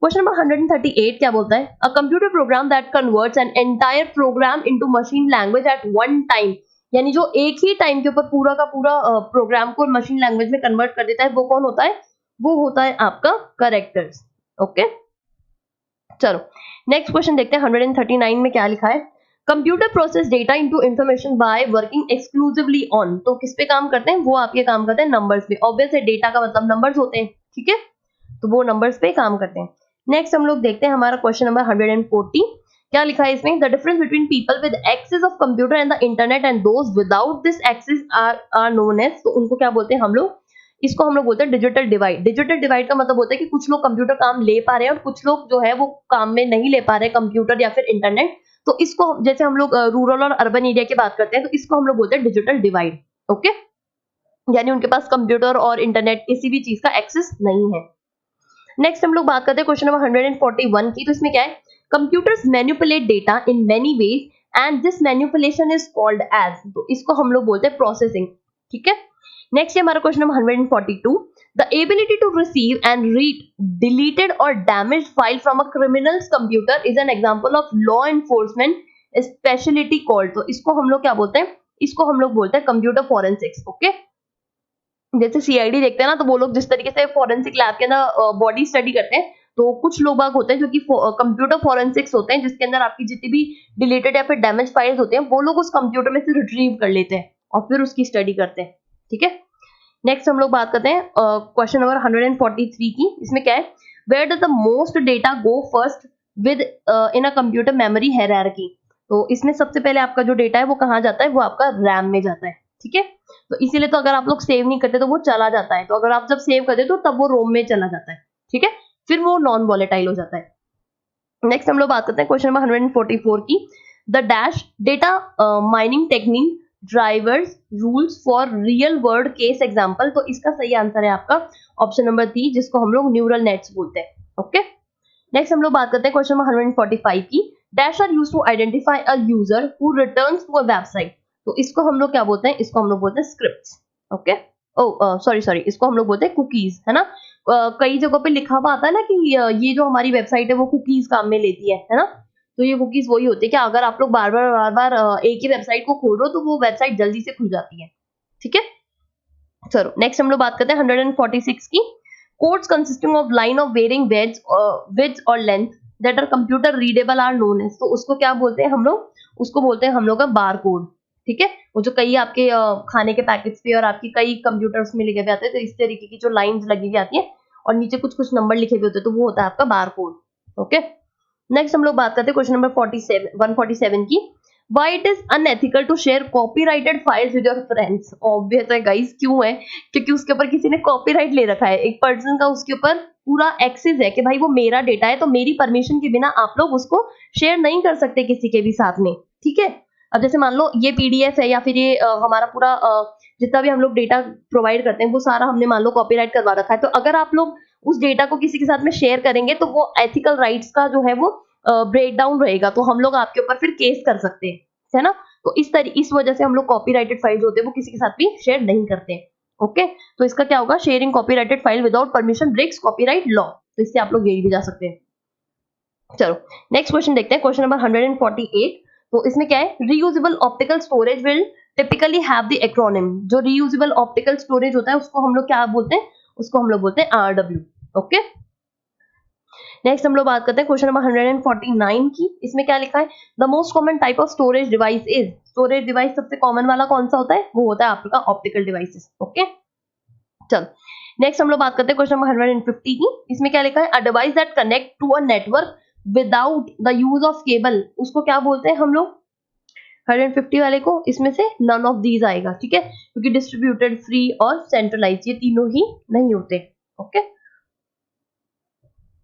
Question number 138 क्या बोलता है? A computer program that converts an entire program into machine language at one time, यानी जो एक ही टाइम के ऊपर पूरा का पूरा प्रोग्राम को मशीन लैंग्वेज में कन्वर्ट कर देता है, वो कौन होता है? वो होता है आपका कैरेक्टर्स। ओके, चलो नेक्स्ट क्वेश्चन देखते हैं। 139 में क्या लिखा है? Computer process data into information by working exclusively on, तो किस पे काम करते हैं? वो आपके काम करते हैं नंबर्स पे। ऑब्वियस है, डेटा का मतलब नंबर्स होते हैं, ठीक है, तो वो नंबर्स पे काम करते हैं। नेक्स्ट हम लोग देखते हैं हमारा क्वेश्चन नंबर 140 क्या लिखा है इसमें? The difference between people with access of computer and the internet and those without this access are known as, तो उनको क्या बोलते हैं हम लोग? इसको हम लोग बोलते हैं डिजिटल डिवाइड। डिजिटल डिवाइड का मतलब होता है कि कुछ लोग कंप्यूटर काम ले पा रहे हैं और कुछ लोग जो है वो काम में नहीं ले पा रहे कंप्यूटर या फिर इंटरनेट, तो इसको जैसे हम लोग रूरल और अर्बन एरिया की बात करते हैं तो इसको हम लोग बोलते हैं डिजिटल डिवाइड। ओके, यानी उनके पास कंप्यूटर और इंटरनेट किसी भी चीज का एक्सेस नहीं है। नेक्स्ट हम लोग बात करते हैं क्वेश्चन नंबर 141 की, तो इसमें क्या है? Computers manipulate data in many ways and this manipulation is called as, तो इसको हम लोग बोलते हैं प्रोसेसिंग, ठीक है। नेक्स्ट है हमारा question number 142, the ability to receive and read deleted और damaged file from a criminal's computer is an example of law enforcement speciality called, तो इसको हम लोग क्या बोलते हैं? इसको हम लोग बोलते हैं कंप्यूटर फॉरेंसिक्स। ओके, जैसे सीआईडी देखते हैं ना, तो वो लोग जिस तरीके से फॉरेंसिक लैब के अंदर बॉडी स्टडी करते हैं, तो कुछ लोग बाग होते हैं जो कि कंप्यूटर फॉरेंसिक्स होते हैं, जिसके अंदर आपकी जितनी भी डिलीटेड या फिर डैमेज फाइल्स होते हैं वो लोग उस कंप्यूटर में से रिट्रीव कर लेते हैं और फिर उसकी स्टडी करते हैं, ठीक है। नेक्स्ट हम लोग बात करते हैं क्वेश्चन नंबर 143 की। इसमें क्या है? Where does the most data go first within a computer memory hierarchy, तो इसमें सबसे पहले आपका जो डेटा है वो कहाँ जाता है? वो आपका रैम में जाता है, ठीक है। तो इसीलिए तो अगर आप लोग सेव नहीं करते तो वो चला जाता है, तो अगर आप जब सेव करते तो तब वो रोम में चला जाता है, ठीक है, फिर वो नॉन वॉलेटाइल हो जाता है। नेक्स्ट हम लोग बात करते हैं क्वेश्चन नंबर 144 की। The dash data mining technique drivers rules for real world case example, तो इसका सही आंसर है आपका ऑप्शन नंबर 3, जिसको हम लोग न्यूरल नेट्स बोलते हैं। ओके, नेक्स्ट हम लोग बात करते हैं क्वेश्चन नंबर 145 की। Dash are used to identify a user who returns to a website, तो इसको हम लोग क्या बोलते हैं? इसको हम लोग बोलते हैं स्क्रिप्ट्स। ओके, सॉरी, इसको हम लोग बोलते हैं कुकीज, है ना। कई जगहों पे लिखा हुआ आता है ना कि ये जो हमारी वेबसाइट है वो कुकीज काम में लेती है ना। तो ये कुकीज वही होती है कि अगर आप लोग बार बार एक ही वेबसाइट को खोल रहे हो तो वो वेबसाइट जल्दी से खुल जाती है, ठीक है। चलो नेक्स्ट हम लोग बात करते हैं 146 की। Codes consisting of line of varying width और length that are computer readable are known as, तो उसको क्या बोलते हैं हम लोग? उसको बोलते हैं हम लोग का बार कोड, ठीक है। वो जो कई आपके खाने के पैकेट्स पे और आपकी कई कंप्यूटर्स में लिखे हुए आते हैं, तो इस तरीके की जो लाइंस लगी हुई आती है और नीचे कुछ कुछ नंबर लिखे हुए होते हैं, तो वो होता है आपका बार कोड। ओके, नेक्स्ट हम लोग बात करते हैं क्वेश्चन नंबर 147 की। Why it is unethical to share copyrighted files with your friends? Obvious है गाइस, क्यों है? क्योंकि उसके ऊपर किसी ने कॉपीराइट ले रखा है, एक पर्सन का उसके ऊपर पूरा एक्सेस है कि भाई वो मेरा डेटा है, तो मेरी परमिशन के बिना आप लोग उसको शेयर नहीं कर सकते किसी के भी साथ में, ठीक है। अब जैसे मान लो ये पीडीएफ है या फिर ये हमारा पूरा जितना भी हम लोग डेटा प्रोवाइड करते हैं वो सारा हमने मान लो कॉपीराइट करवा रखा है, तो अगर आप लोग उस डेटा को किसी के साथ में शेयर करेंगे तो वो एथिकल राइट्स का जो है वो ब्रेक डाउन रहेगा, तो हम लोग आपके ऊपर फिर केस कर सकते हैं, है ना। तो इस वजह से हम लोग कॉपीराइटेड फाइल्स होते हैं वो किसी के साथ भी शेयर नहीं करते हैं। ओके, तो इसका क्या होगा? Sharing copyrighted file without permission breaks copyright law, तो इससे आप लोग जेल भी जा सकते हैं। चलो नेक्स्ट क्वेश्चन देखते हैं, क्वेश्चन नंबर 148। तो इसमें क्या है? Reusable optical storage will typically have the acronym, जो रीयूजेबल ऑप्टिकल स्टोरेज होता है उसको हम लोग क्या बोलते हैं? उसको हम लोग बोलते हैं आरडब्ल्यू। ओके, नेक्स्ट हम लोग बात करते हैं क्वेश्चन नंबर 149 की। इसमें क्या लिखा है? The most common type of storage device is, storage device सबसे कॉमन वाला कौन सा होता है? वो होता है आपका ऑप्टिकल डिवाइसेस। ओके, चलो नेक्स्ट हम लोग बात करते हैं क्वेश्चन नंबर 150 की। इसमें क्या लिखा है? A device that connect to a network without the use of cable, उसको क्या बोलते हैं हम लोग? 150 वाले को इसमें से नन ऑफ दीज आएगा, ठीक है, क्योंकि डिस्ट्रीब्यूटेड, फ्री और सेंट्रलाइज ये तीनों ही नहीं होते। ओके,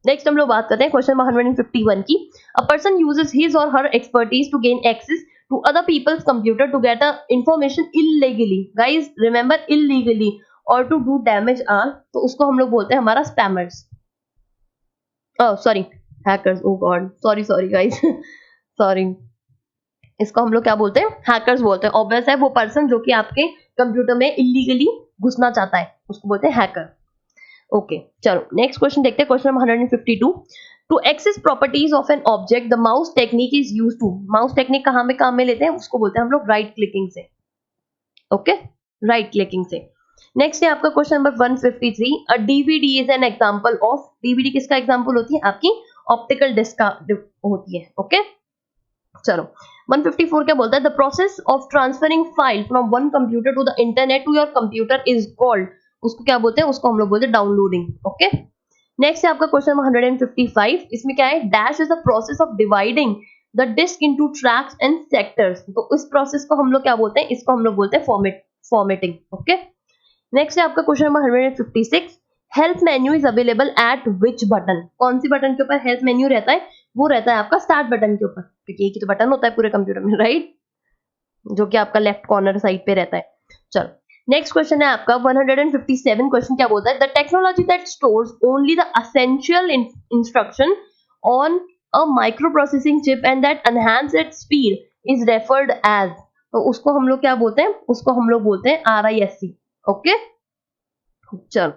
नेक्स्ट हम लोग बात करते हैं क्वेश्चन नंबर 151 की। अ पर्सन यूजेस हिज और her expertise to gain access to other people's computer to get a information illegally, guys remember illegally, और टू डू डैमेज आर, तो उसको हम लोग बोलते हैं हमारा spammers, sorry hackers, oh God, sorry guys sorry, इसको हम लोग क्या बोलते हैं? हैकर्स बोलते हैं। ऑब्वियस है, वो पर्सन जो कि आपके कंप्यूटर में इल्लीगली घुसना चाहता है उसको बोलते हैं हैकर। ओके चलो नेक्स्ट क्वेश्चन देखते हैं, question number 152। To access properties of an object the mouse technique is used to. Mouse technique कहाँ में काम में लेते हैं, उसको बोलते हैं हम लोग राइट क्लिकिंग से। ओके राइट क्लिकिंग से। नेक्स्ट है आपका question number 153। A DVD is an example of. DVD किसका एग्जांपल होती है, आपकी ऑप्टिकल डिस्क का होती है। ओके चलो 154 क्या बोलता है, the process of transferring file from one computer to the internet to your computer is called. उसको क्या बोलते हैं, उसको हम लोग बोलते हैं डाउनलोडिंग। ओके नेक्स्ट है आपका क्वेश्चन नंबर 155। इसमें क्या है, dash is the process of dividing the disk into tracks and sectors. तो इस प्रोसेस को हम लोग क्या बोलते हैं, इसको हम लोग बोलते हैं फॉर्मेटिंग। ओके नेक्स्ट है आपका question number 156। Help menu is available at which button. कौन सी बटन के ऊपर हेल्प मेन्यू रहता है, वो रहता है आपका स्टार्ट बटन के ऊपर, क्योंकि एक ही तो बटन होता है पूरे कंप्यूटर में, राइट, जो कि आपका लेफ्ट कॉर्नर साइड पे रहता है। चलो नेक्स्ट क्वेश्चन है आपका 157। क्वेश्चन क्या बोलता है, the technology that stores only the essential instruction on a micro processing chip and that enhance its speed is referred as. तो उसको हम लोग क्या बोलते हैं, उसको हम लोग बोलते हैं RISC। ओके चलो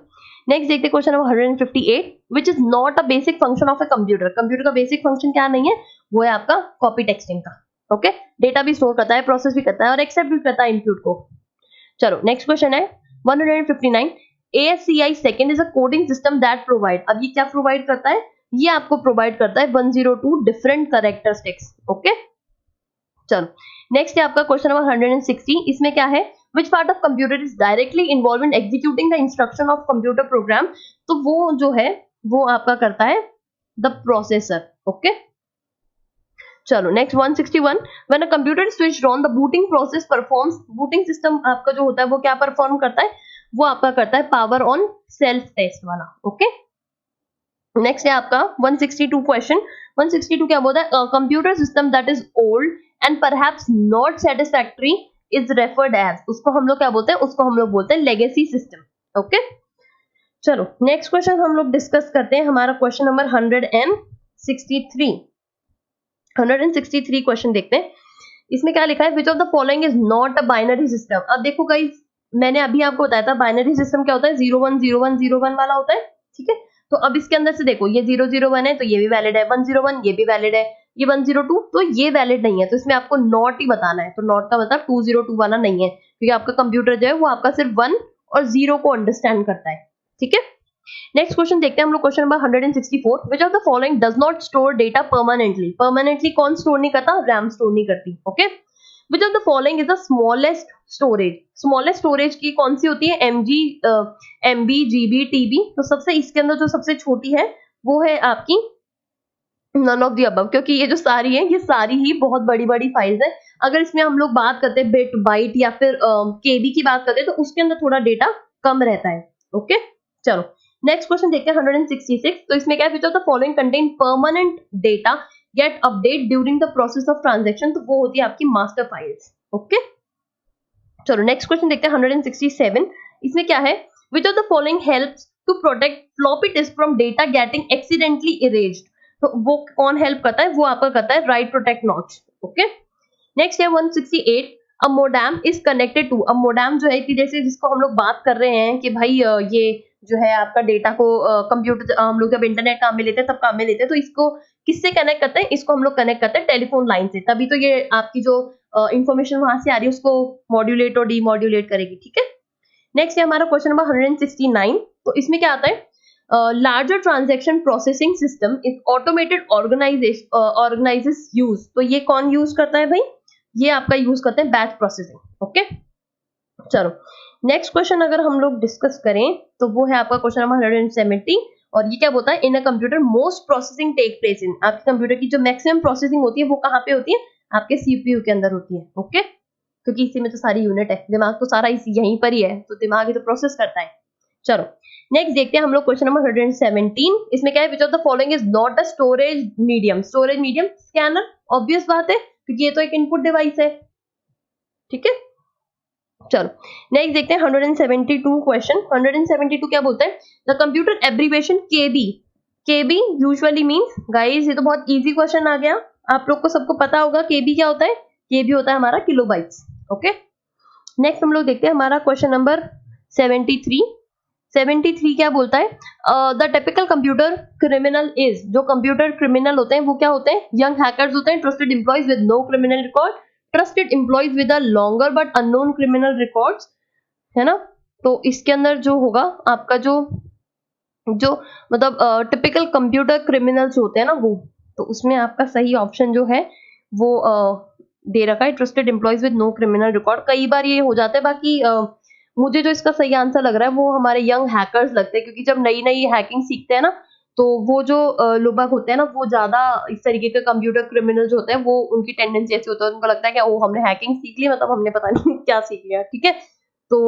नेक्स्ट देखते हैं question number 158। Which is not a basic function of a computer. Computer का बेसिक फंक्शन क्या नहीं है, वो है आपका कॉपी टेक्सटिंग का। ओके डेटा भी स्टोर करता है, प्रोसेस भी करता है और एक्सेप्ट भी करता है इनपुट को। चलो नेक्स्ट क्वेश्चन है 159। ASCII second is a coding system that provide. अब ये क्या प्रोवाइड करता है, ये आपको प्रोवाइड करता है 102 डिफरेंट कैरेक्टरिस्टिक्स। ओके चलो नेक्स्ट है आपका क्वेश्चन नंबर 160। इसमें क्या है, which part of computer is directly involved in executing the instruction of computer program। तो वो जो है वो आपका करता है the processor। ओके चलो next 161। when a computer is switched on the booting process performs। booting system आपका जो होता है वो क्या परफॉर्म करता है, वो आपका करता है पावर ऑन सेल्फ टेस्ट वाला। ओके नेक्स्ट है आपका 162 क्वेश्चन। 162 क्या बोलता है, computer system that is old and perhaps not satisfactory is referred as. उसको हम लोग क्या बोलते हैं, उसको हम लोग बोलते हैं लेगेसी सिस्टम। ओके चलो नेक्स्ट क्वेश्चन हम लोग डिस्कस करते हैं, हमारा क्वेश्चन नंबर 163। 163 क्वेश्चन देखते हैं। इसमें क्या लिखा है, which of the following is not a binary system. अब देखो गाइस, मैंने अभी आपको बताया था बाइनरी सिस्टम क्या होता है, 010101 वाला होता है। ठीक है तो अब इसके अंदर से देखो, ये 001 है तो ये भी वैलिड है, 101 ये भी वैलिड है, ये 102 तो ये वैलिड नहीं है। तो इसमें आपको नॉट ही बताना है। तो नॉट का मतलब 202 वाला नहीं है, क्योंकि आपका कंप्यूटर जो है वो आपका सिर्फ 1 और 0 को अंडरस्टैंड करता है। ठीक है नेक्स्ट क्वेश्चन देखते हैं हम लोग, question number 164। Which of the following does not store data permanently. Permanently कौन स्टोर नहीं करता, रैम स्टोर नहीं करती। Okay which of the following is the smallest storage. Smallest storage की कौन सी होती है, MB GB TB। तो सबसे इसके अंदर जो सबसे छोटी है वो है आपकी नन ऑफ द अबव, क्योंकि ये जो सारी है ये सारी ही बहुत बड़ी बड़ी फाइल्स है। अगर इसमें हम लोग बात करते हैं बिट बाइट या फिर KB की बात करते हैं तो उसके अंदर थोड़ा डेटा कम रहता है। ओके चलो नेक्स्ट क्वेश्चन देखते हैं 166। तो इसमें क्या है, which of the following contain permanent data get update during the process of transaction. तो वो होती है आपकी मास्टर फाइल्स। ओके चलो नेक्स्ट क्वेश्चन देखते हैं 167। इसमें क्या है, which of the following helps to protect floppy disk from data getting accidentally erased. तो वो कौन हेल्प करता है, वो आपका करता है write protect notch. Okay next है 168। A modem is connected to. A modem जो है कि जैसे जिसको हम लोग बात कर रहे हैं कि भाई ये जो है आपका डेटा को कंप्यूटर हम लोग जब इंटरनेट काम में लेते हैं तब काम में लेते हैं, तो इसको किससे कनेक्ट करते हैं, इसको हम लोग कनेक्ट करते हैं टेलीफोन लाइन से। तभी तो ये आपकी जो इंफॉर्मेशन वहां से आ रही है उसको मॉड्यूलेट और डीमॉड्यूलेट करेगी। ठीक है नेक्स्ट है हमारा क्वेश्चन नंबर 169। तो इसमें क्या आता है, larger transaction processing system is automated organises use. तो ये कौन यूज करता है भाई, ये आपका यूज करते हैं बैच प्रोसेसिंग। ओके चलो नेक्स्ट क्वेश्चन अगर हम लोग डिस्कस करें तो वो है आपका क्वेश्चन नंबर 170। और ये क्या बोलता है, in a computer most processing take place in. आपके कंप्यूटर की जो मैक्सिमम प्रोसेसिंग होती है वो कहाँ पे होती है, आपके CPU के अंदर होती है। ओके क्योंकि इसी में तो सारी यूनिट है, दिमाग तो सारा इसी यहीं पर ही है, तो दिमाग ही तो प्रोसेस करता है। चलो नेक्स्ट देखते हैं हम लोग क्वेश्चन नंबर 117। इसमें क्या है, which of the following is not a storage medium. Storage medium scanner, obvious बात है क्योंकि ये तो एक इनपुट डिवाइस है। ठीक है चलो नेक्स्ट देखते हैं 172 क्वेश्चन। 172 क्या बोलते हैं, the computer abbreviation KB। KB usually means, guys ये तो बहुत इजी क्वेश्चन आ गया, आप लोग को सबको पता होगा KB क्या होता है। KB होता है हमारा किलोबाइट्स। ओके नेक्स्ट हम लोग देखते हैं हमारा क्वेश्चन नंबर 73। 73 क्या बोलता है, the typical computer criminal is, जो कंप्यूटर क्रिमिनल होते हैं वो क्या होते हैं, यंग हैकर्स होते हैं, trusted employees with no criminal record, trusted employees with a longer but unknown criminal records, है ना। तो इसके अंदर जो होगा आपका जो मतलब टिपिकल कंप्यूटर क्रिमिनल्स होते हैं ना वो, तो उसमें आपका सही ऑप्शन जो है वो दे रखा है trusted employees with no criminal record. कई बार ये हो जाता है, बाकी मुझे जो इसका सही आंसर लग रहा है वो हमारे यंग हैकर्स लगते हैं, क्योंकि जब नई नई हैकिंग सीखते हैं ना तो वो जो लोग होते हैं ना वो ज्यादा इस तरीके के कंप्यूटर क्रिमिनल्स होते हैं, वो उनकी टेंडेंसी ऐसी होती है, उनको लगता है कि ओ हमने हैकिंग सीख ली, मतलब हमने पता नहीं क्या सीख लिया, ठीक है। तो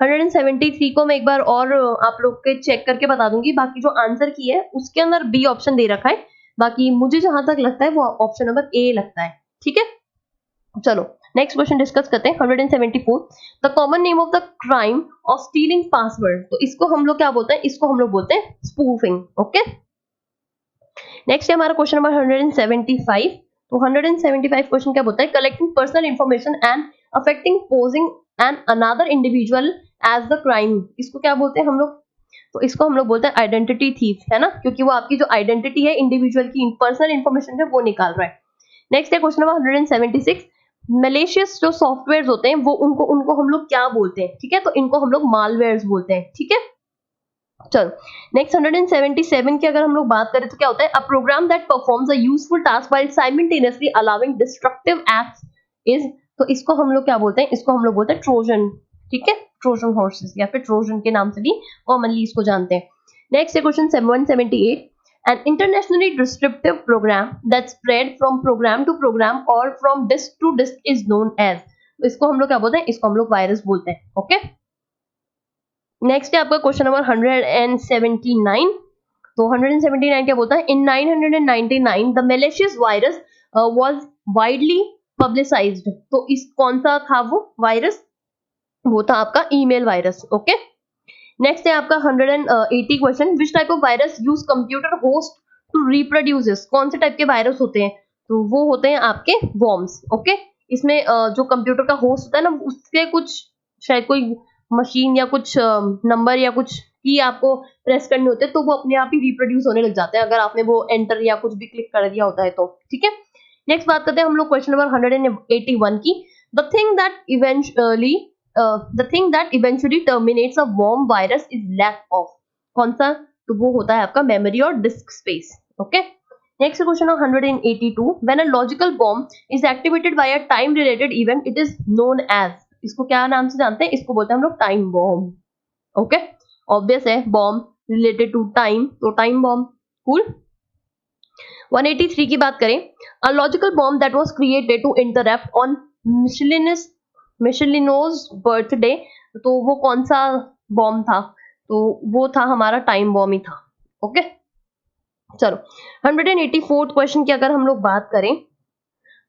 173 को मैं एक बार और आप लोग के चेक करके बता दूंगी, बाकी जो आंसर की है उसके अंदर बी ऑप्शन दे रखा है, बाकी मुझे जहां तक लगता है वो ऑप्शन नंबर ए लगता है, ठीक है। चलो नेक्स्ट क्वेश्चन डिस्कस करते हैं। 174, the common name of the crime of stealing password, तो इसको हम लोग क्या बोलते हैं, इसको हम लोग बोलते हैं स्पूफिंग, ओके। नेक्स्ट है हमारा क्वेश्चन नंबर 175, तो 175 क्वेश्चन क्या बोलता है, collecting personal information and affecting posing and another individual as the crime, इसको क्या बोलते हैं हम लोग, तो इसको हम लोग बोलते हैं आइडेंटिटी थीफ, है ना, क्योंकि वो आपकी जो आइडेंटिटी है इंडिविजुअल की पर्सनल इंफॉर्मेशन है वो निकाल रहा है। नेक्स्ट है क्वेश्चन नंबर 176, मलेशियस जो सॉफ्टवेयर होते हैं वो उनको हम लोग क्या बोलते हैं, ठीक है, तो इनको हम लोग मालवेयर्स बोलते हैं, ठीक है। चलो नेक्स्ट 177 की अगर हम लोग बात करें तो क्या होता है, a program that performs a useful task while simultaneously allowing destructive acts is, तो इसको हम लोग क्या बोलते हैं, इसको हम लोग बोलते हैं ट्रोजन, ठीक है, ट्रोजन हॉर्सेस या फिर ट्रोजन के नाम से भी कॉमनली इसको जानते हैं। नेक्स्ट है question 178, an internationally distributive program that spread from program to program or from disk to disk is known as, तो इसको हम लोग क्या बोलते हैं, इसको हम लोग वायरस बोलते हैं, ओके। नेक्स्ट है आपका क्वेश्चन नंबर 179, तो 179 क्या बोलता है, इन 999 the malicious virus was widely publicised, तो इस कौन सा था वो वायरस, वो था आपका ईमेल वायरस, ओके। नेक्स्ट है आपका 180 question, which type of virus use computer host to reproduce, कौन से टाइप के वायरस होते हैं, तो वो होते हैं आपके वॉर्म्स, ओके। इसमें जो कंप्यूटर का होस्ट होता है ना उसके कुछ शायद कोई मशीन या कुछ नंबर या कुछ की आपको प्रेस करने होते हैं, तो वो अपने आप ही रिप्रोड्यूस होने लग जाते हैं अगर आपने वो एंटर या कुछ भी क्लिक कर दिया होता है तो, ठीक है। नेक्स्ट बात करते हैं हम लोग क्वेश्चन नंबर 181 की, the thing that eventually terminates a worm virus is lack of, कौन सा, तो वो होता है आपका मेमोरी और disc space, okay. Next question 182, when a logical bomb is activated by a time related event it is known as, इसको क्या नाम से जानते हैं, इसको बोलते हैं हम लोग टाइम बॉम्ब, ओके। ऑब्वियस है बॉम्ब रिलेटेड टू टाइम, तो टाइम बॉम्ब, कूल। 183 की बात करें, a logical bomb that was created to interrupt on Michelangelo's birthday, तो वो कौन सा बॉम्ब था, तो वो था हमारा टाइम बॉम्ब ही था, ओके। चलो 184 क्वेश्चन की अगर हम लोग बात करें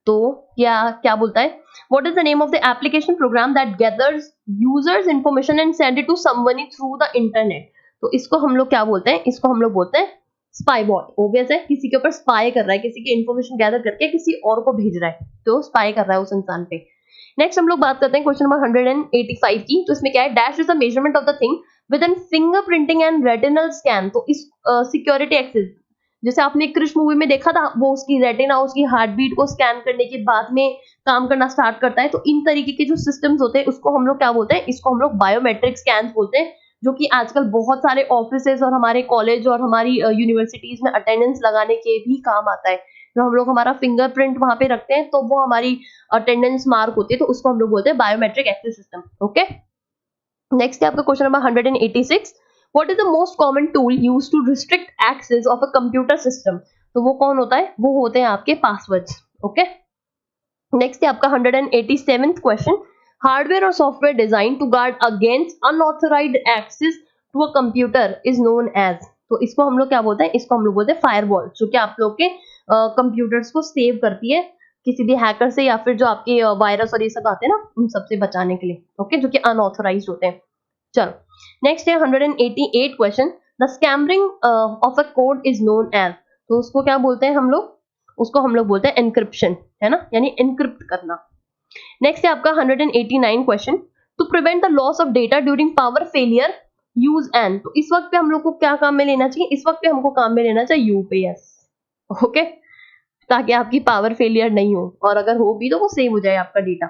तो क्या बोलता है, what is the name of the application program that gathers users information and send it to someone through the internet, तो इसको हम लोग क्या बोलते हैं, इसको हम लोग बोलते हैं स्पाई बॉट। ऑब्वियस है किसी के ऊपर स्पाई कर रहा है, किसी की इंफॉर्मेशन गैदर करके किसी और को भेज रहा है, तो स्पाई कर रहा है उस इंसान पे। नेक्स्ट हम लोग बात करते हैं क्वेश्चन नंबर 185 की, तो इसमें क्या है, dash is the measurement of the thing with an fingerprinting and retinal scan, तो इस सिक्योरिटी एक्सेस, जैसे आपने क्रिश मूवी में देखा था, वो उसकी रेटिना उसकी हार्ट बीट को स्कैन करने के बाद में काम करना स्टार्ट करता है, तो इन तरीके के जो सिस्टम्स होते हैं उसको हम लोग क्या बोलते हैं, इसको हम लोग बायोमेट्रिक स्कैन बोलते हैं, जो कि आजकल बहुत सारे ऑफिसेज और हमारे कॉलेज और हमारी यूनिवर्सिटीज में अटेंडेंस लगाने के भी काम आता है। तो हम लोग हमारा फिंगरप्रिंट वहां पे रखते हैं तो वो हमारी अटेंडेंस मार्क होती है, तो उसको हम लोग बोलते हैं biometric access system, okay. Next है आपका question number 186, what is the most common tool used to restrict access of a computer system, तो वो कौन होता है, वो होते हैं आपके पासवर्ड्स, ओके। नेक्स्ट है आपका 187th क्वेश्चन, हार्डवेयर और software design to guard against unauthorized access to a computer is known as, तो इसको हम लोग क्या बोलते हैं, इसको हम लोग बोलते हैं फायरवॉल, जो कि आप लोग के कंप्यूटर्स को सेव करती है किसी भी हैकर से या फिर जो आपके वायरस और ये सब आते हैं ना उन सबसे बचाने के लिए, ओके, जो कि अनऑथराइज्ड होते हैं। चलो नेक्स्ट है 188 question, the scrambling of a code is known as, तो उसको क्या बोलते हैं हम लोग, उसको हम लोग बोलते हैं एनक्रिप्शन, है ना, यानी एनक्रिप्ट करना। नेक्स्ट है आपका 189 question, to prevent the loss of data during power failure use an, तो इस वक्त पे हम लोग को क्या काम में लेना चाहिए, इस वक्त पे हमको काम में लेना चाहिए यूपीएस, ओके, ताकि आपकी पावर फेलियर नहीं हो, और अगर हो भी तो वो सेव हो जाए आपका डेटा।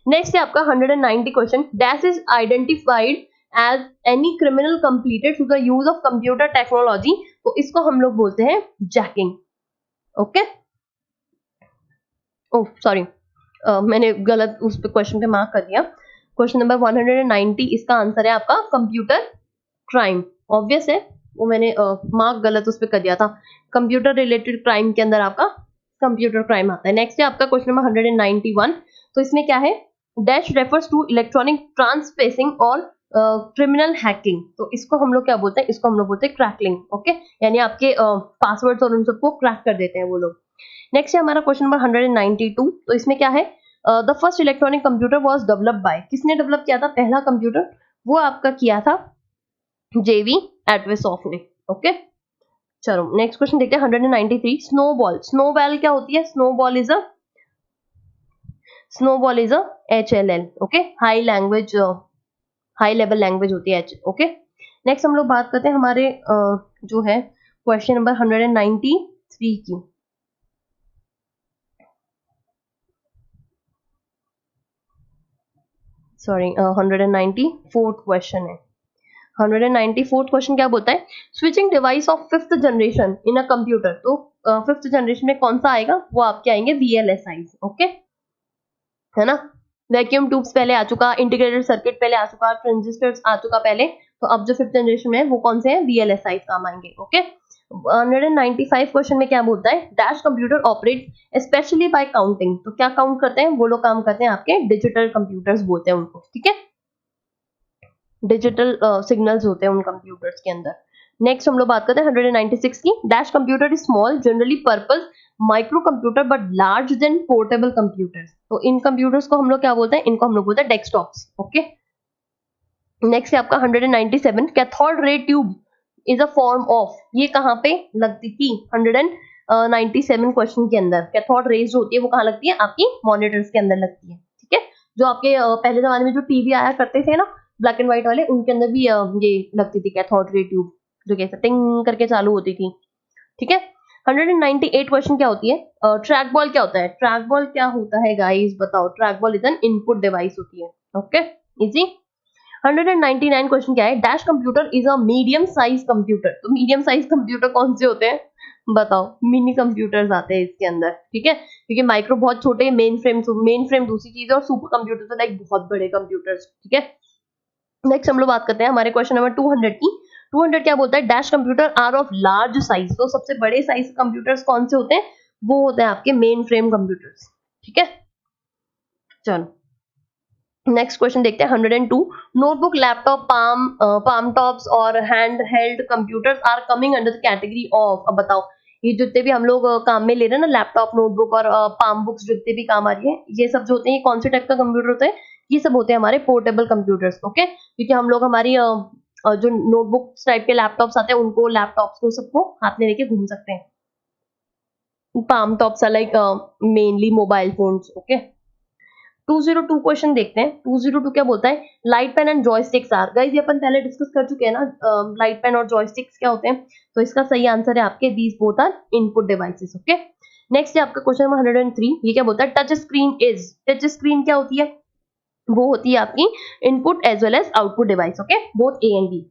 नेक्स्ट है आपका 190 question, dash is identified as any criminal completed through the use of computer technology, तो इसको हम लोग बोलते हैं जैकिंग, ओके। ओह सॉरी, मैंने गलत उस पे क्वेश्चन पे मार्क कर दिया। क्वेश्चन नंबर 190 इसका आंसर है आपका कंप्यूटर क्राइम, ऑब्वियस है, वो मैंने मार्क गलत उस पे कर दिया था। कंप्यूटर रिलेटेड क्राइम के अंदर आपका कंप्यूटर क्राइम आता है। नेक्स्ट है आपका क्वेश्चन नंबर 191, तो इसमें क्या है, डैश रेफर्स टू इलेक्ट्रॉनिक ट्रांसफेसिंग और क्रिमिनल हैकिंग, तो इसको हम लोग क्या बोलते हैं, इसको हम लोग बोलते हैं क्रैकलिंग, ओके, यानी आपके पासवर्ड्स और उन सबको क्रैक कर देते हैं वो लोग। नेक्स्ट है हमारा क्वेश्चन नंबर 192, तो इसमें क्या है, the first electronic computer was developed by, किसने डेवलप किया था पहला कंप्यूटर, वो आपका किया था जेवी एटवेसॉफ्ट ने, ओके। चलो नेक्स्ट क्वेश्चन देखते हैं 193, स्नोबॉल, स्नोबॉल क्या होती है, snowball is a HLL, okay, high level language होती है, ओके। नेक्स्ट हम लोग बात करते हैं हमारे जो है क्वेश्चन नंबर 193 की। सॉरी 194 क्वेश्चन है। 194 क्वेश्चन क्या बोलता है, switching device of 5th generation in a computer, तो 5th जनरेशन में कौन सा आएगा, वो आपके आएंगे VLSI, ओके, है ना। वैक्यूम ट्यूब्स पहले आ चुका, इंटीग्रेटेड सर्किट पहले आ चुका, ट्रांजिस्टर्स आ चुका पहले, तो अब जो 5th जनरेशन में है वो कौन से हैं, VLSI काम आएंगे, ओके। 195 क्वेश्चन में क्या बोलता है, dash computer operate specially bye counting, तो क्या काउंट करते हैं, वो लोग काम करते हैं आपके डिजिटल कंप्यूटर्स बोलते हैं उनको, ठीक है, डिजिटल सिग्नल्स होते हैं उन कंप्यूटर्स के अंदर। नेक्स्ट हम लोग बात करते हैं 196 की, dash computer is small generally purpose micro computer but large than portable computers, तो इन कंप्यूटर्स को हम लोग क्या बोलते हैं, इनको हम लोग बोलते हैं डेस्कटॉप्स, ओके। नेक्स्ट है आपका 197, cathode ray tube is a form of, ये कहाँ पे लगती थी 197 क्वेश्चन के अंदर, कैथोड रेज जो होती है वो कहाँ लगती है, आपकी मॉनिटर्स के अंदर लगती है, ठीक है, जो आपके पहले जमाने में जो टीवी आया करते थे ना ब्लैक एंड व्हाइट वाले, उनके अंदर भी ये लगती थी कैथोड रे ट्यूब, जो कैसे टिंग करके चालू होती थी, ठीक है। 198 क्वेश्चन क्या होती है, ट्रैक बॉल क्या होता है, ट्रैक बॉल क्या होता है गाइस बताओ, track ball is an input device होती है, ओके, इजी। 199 क्वेश्चन क्या है, dash computer is a medium size computer, तो मीडियम साइज कंप्यूटर कौन से होते हैं बताओ, मिनी कंप्यूटर्स आते हैं इसके अंदर, ठीक है, क्योंकि माइक्रो बहुत छोटे, मेन फ्रेम दूसरी चीज है, और सुपर कंप्यूटर तो लाइक बहुत बड़े कंप्यूटर्स, ठीक है। नेक्स्ट हम लोग बात करते हैं हमारे क्वेश्चन नंबर 200 की। 200 क्या बोलता है, dash computer are of large size, तो सबसे बड़े साइज कंप्यूटर्स कौन से होते हैं, वो होते हैं आपके मेन फ्रेम कंप्यूटर्स, ठीक है। चलो नेक्स्ट क्वेश्चन देखते हैं 102, नोटबुक लैपटॉप पाम टॉप्स और hand held computers are coming under the category of, अब बताओ ये जितने भी हम लोग काम में ले रहे हैं ना, लैपटॉप नोटबुक और पाम बुक्स जितने भी काम आ रही है, ये सब जो होते हैं, ये कौन से टाइप का कंप्यूटर होते हैं, ये सब होते हैं हमारे पोर्टेबल कंप्यूटर्स, ओके, क्योंकि हम लोग हमारी जो नोटबुक टाइप के लैपटॉप्स आते हैं, उनको लैपटॉप्स को सबको हाथ में लेके घूम सकते हैं। Palm tops are like mainly mobile phones, okay. 202 question देखते हैं। 202 क्या बोलता है, light pen and joysticks are, guys ये अपन पहले डिस्कस कर चुके हैं ना, लाइट पेन और जॉयस्टिक्स क्या होते हैं, तो इसका सही आंसर है आपके these both are input devices, okay. Next है आपका क्वेश्चन नंबर 103, ये क्या बोलता है, टच स्क्रीन क्या होती है, वो होती है आपकी input as well as output device, okay, both A and B.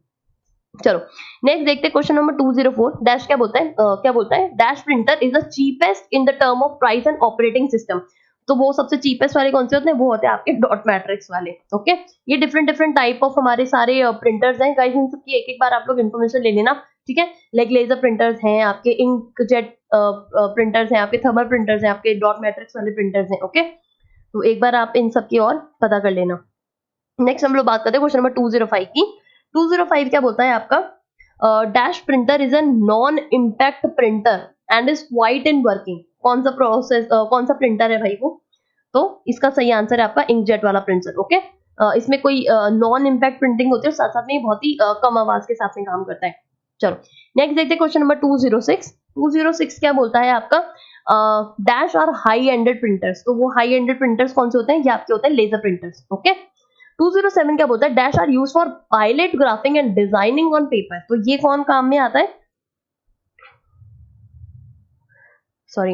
चलो नेक्स्ट देखते हैं क्वेश्चन नंबर 204, डैश क्या बोलता है, dash printer is the cheapest in the term of price and operating system, तो वो सबसे चीपेस्ट वाले कौन से होते हैं, वो होते हैं आपके डॉट मैट्रिक्स वाले, ओके। ये डिफरेंट टाइप ऑफ हमारे सारे प्रिंटर्स हैं गाइस, इन सबकी एक बार आप लोग इन्फॉर्मेशन ले लेना, ठीक है, लाइक लेजर प्रिंटर्स हैं आपके, इंकजेट प्रिंटर्स हैं आपके, थर्मल प्रिंटर्स हैं आपके, डॉट मैट्रिक्स वाले प्रिंटर्स हैं, ओके, तो एक बार आप इन सब की और पता कर लेना। नेक्स्ट हम लोग बात करते हैं क्वेश्चन नंबर 205 की। 205 क्या बोलता है आपका, dash printer is a non impact printer and is quite in working, कौन सा प्रिंटर है भाई वो, तो इसका सही आंसर है आपका इंकजेट वाला प्रिंटर, ओके। इसमें कोई नॉन इम्पैक्ट प्रिंटिंग होती है, साथ साथ में बहुत ही कम आवाज के साथ में काम करता है। चलो नेक्स्ट देखते हैं क्वेश्चन नंबर 206। 206 क्या बोलता है आपका, dash are high ended printers, तो वो हाई एंडेड प्रिंटर्स कौन से होते हैं, ये आपके होते हैं लेजर प्रिंटर्स, ओके। 207 क्या बोलता है, dash are use for pilot graphing and designing on paper. तो ये कौन काम में आता है, सॉरी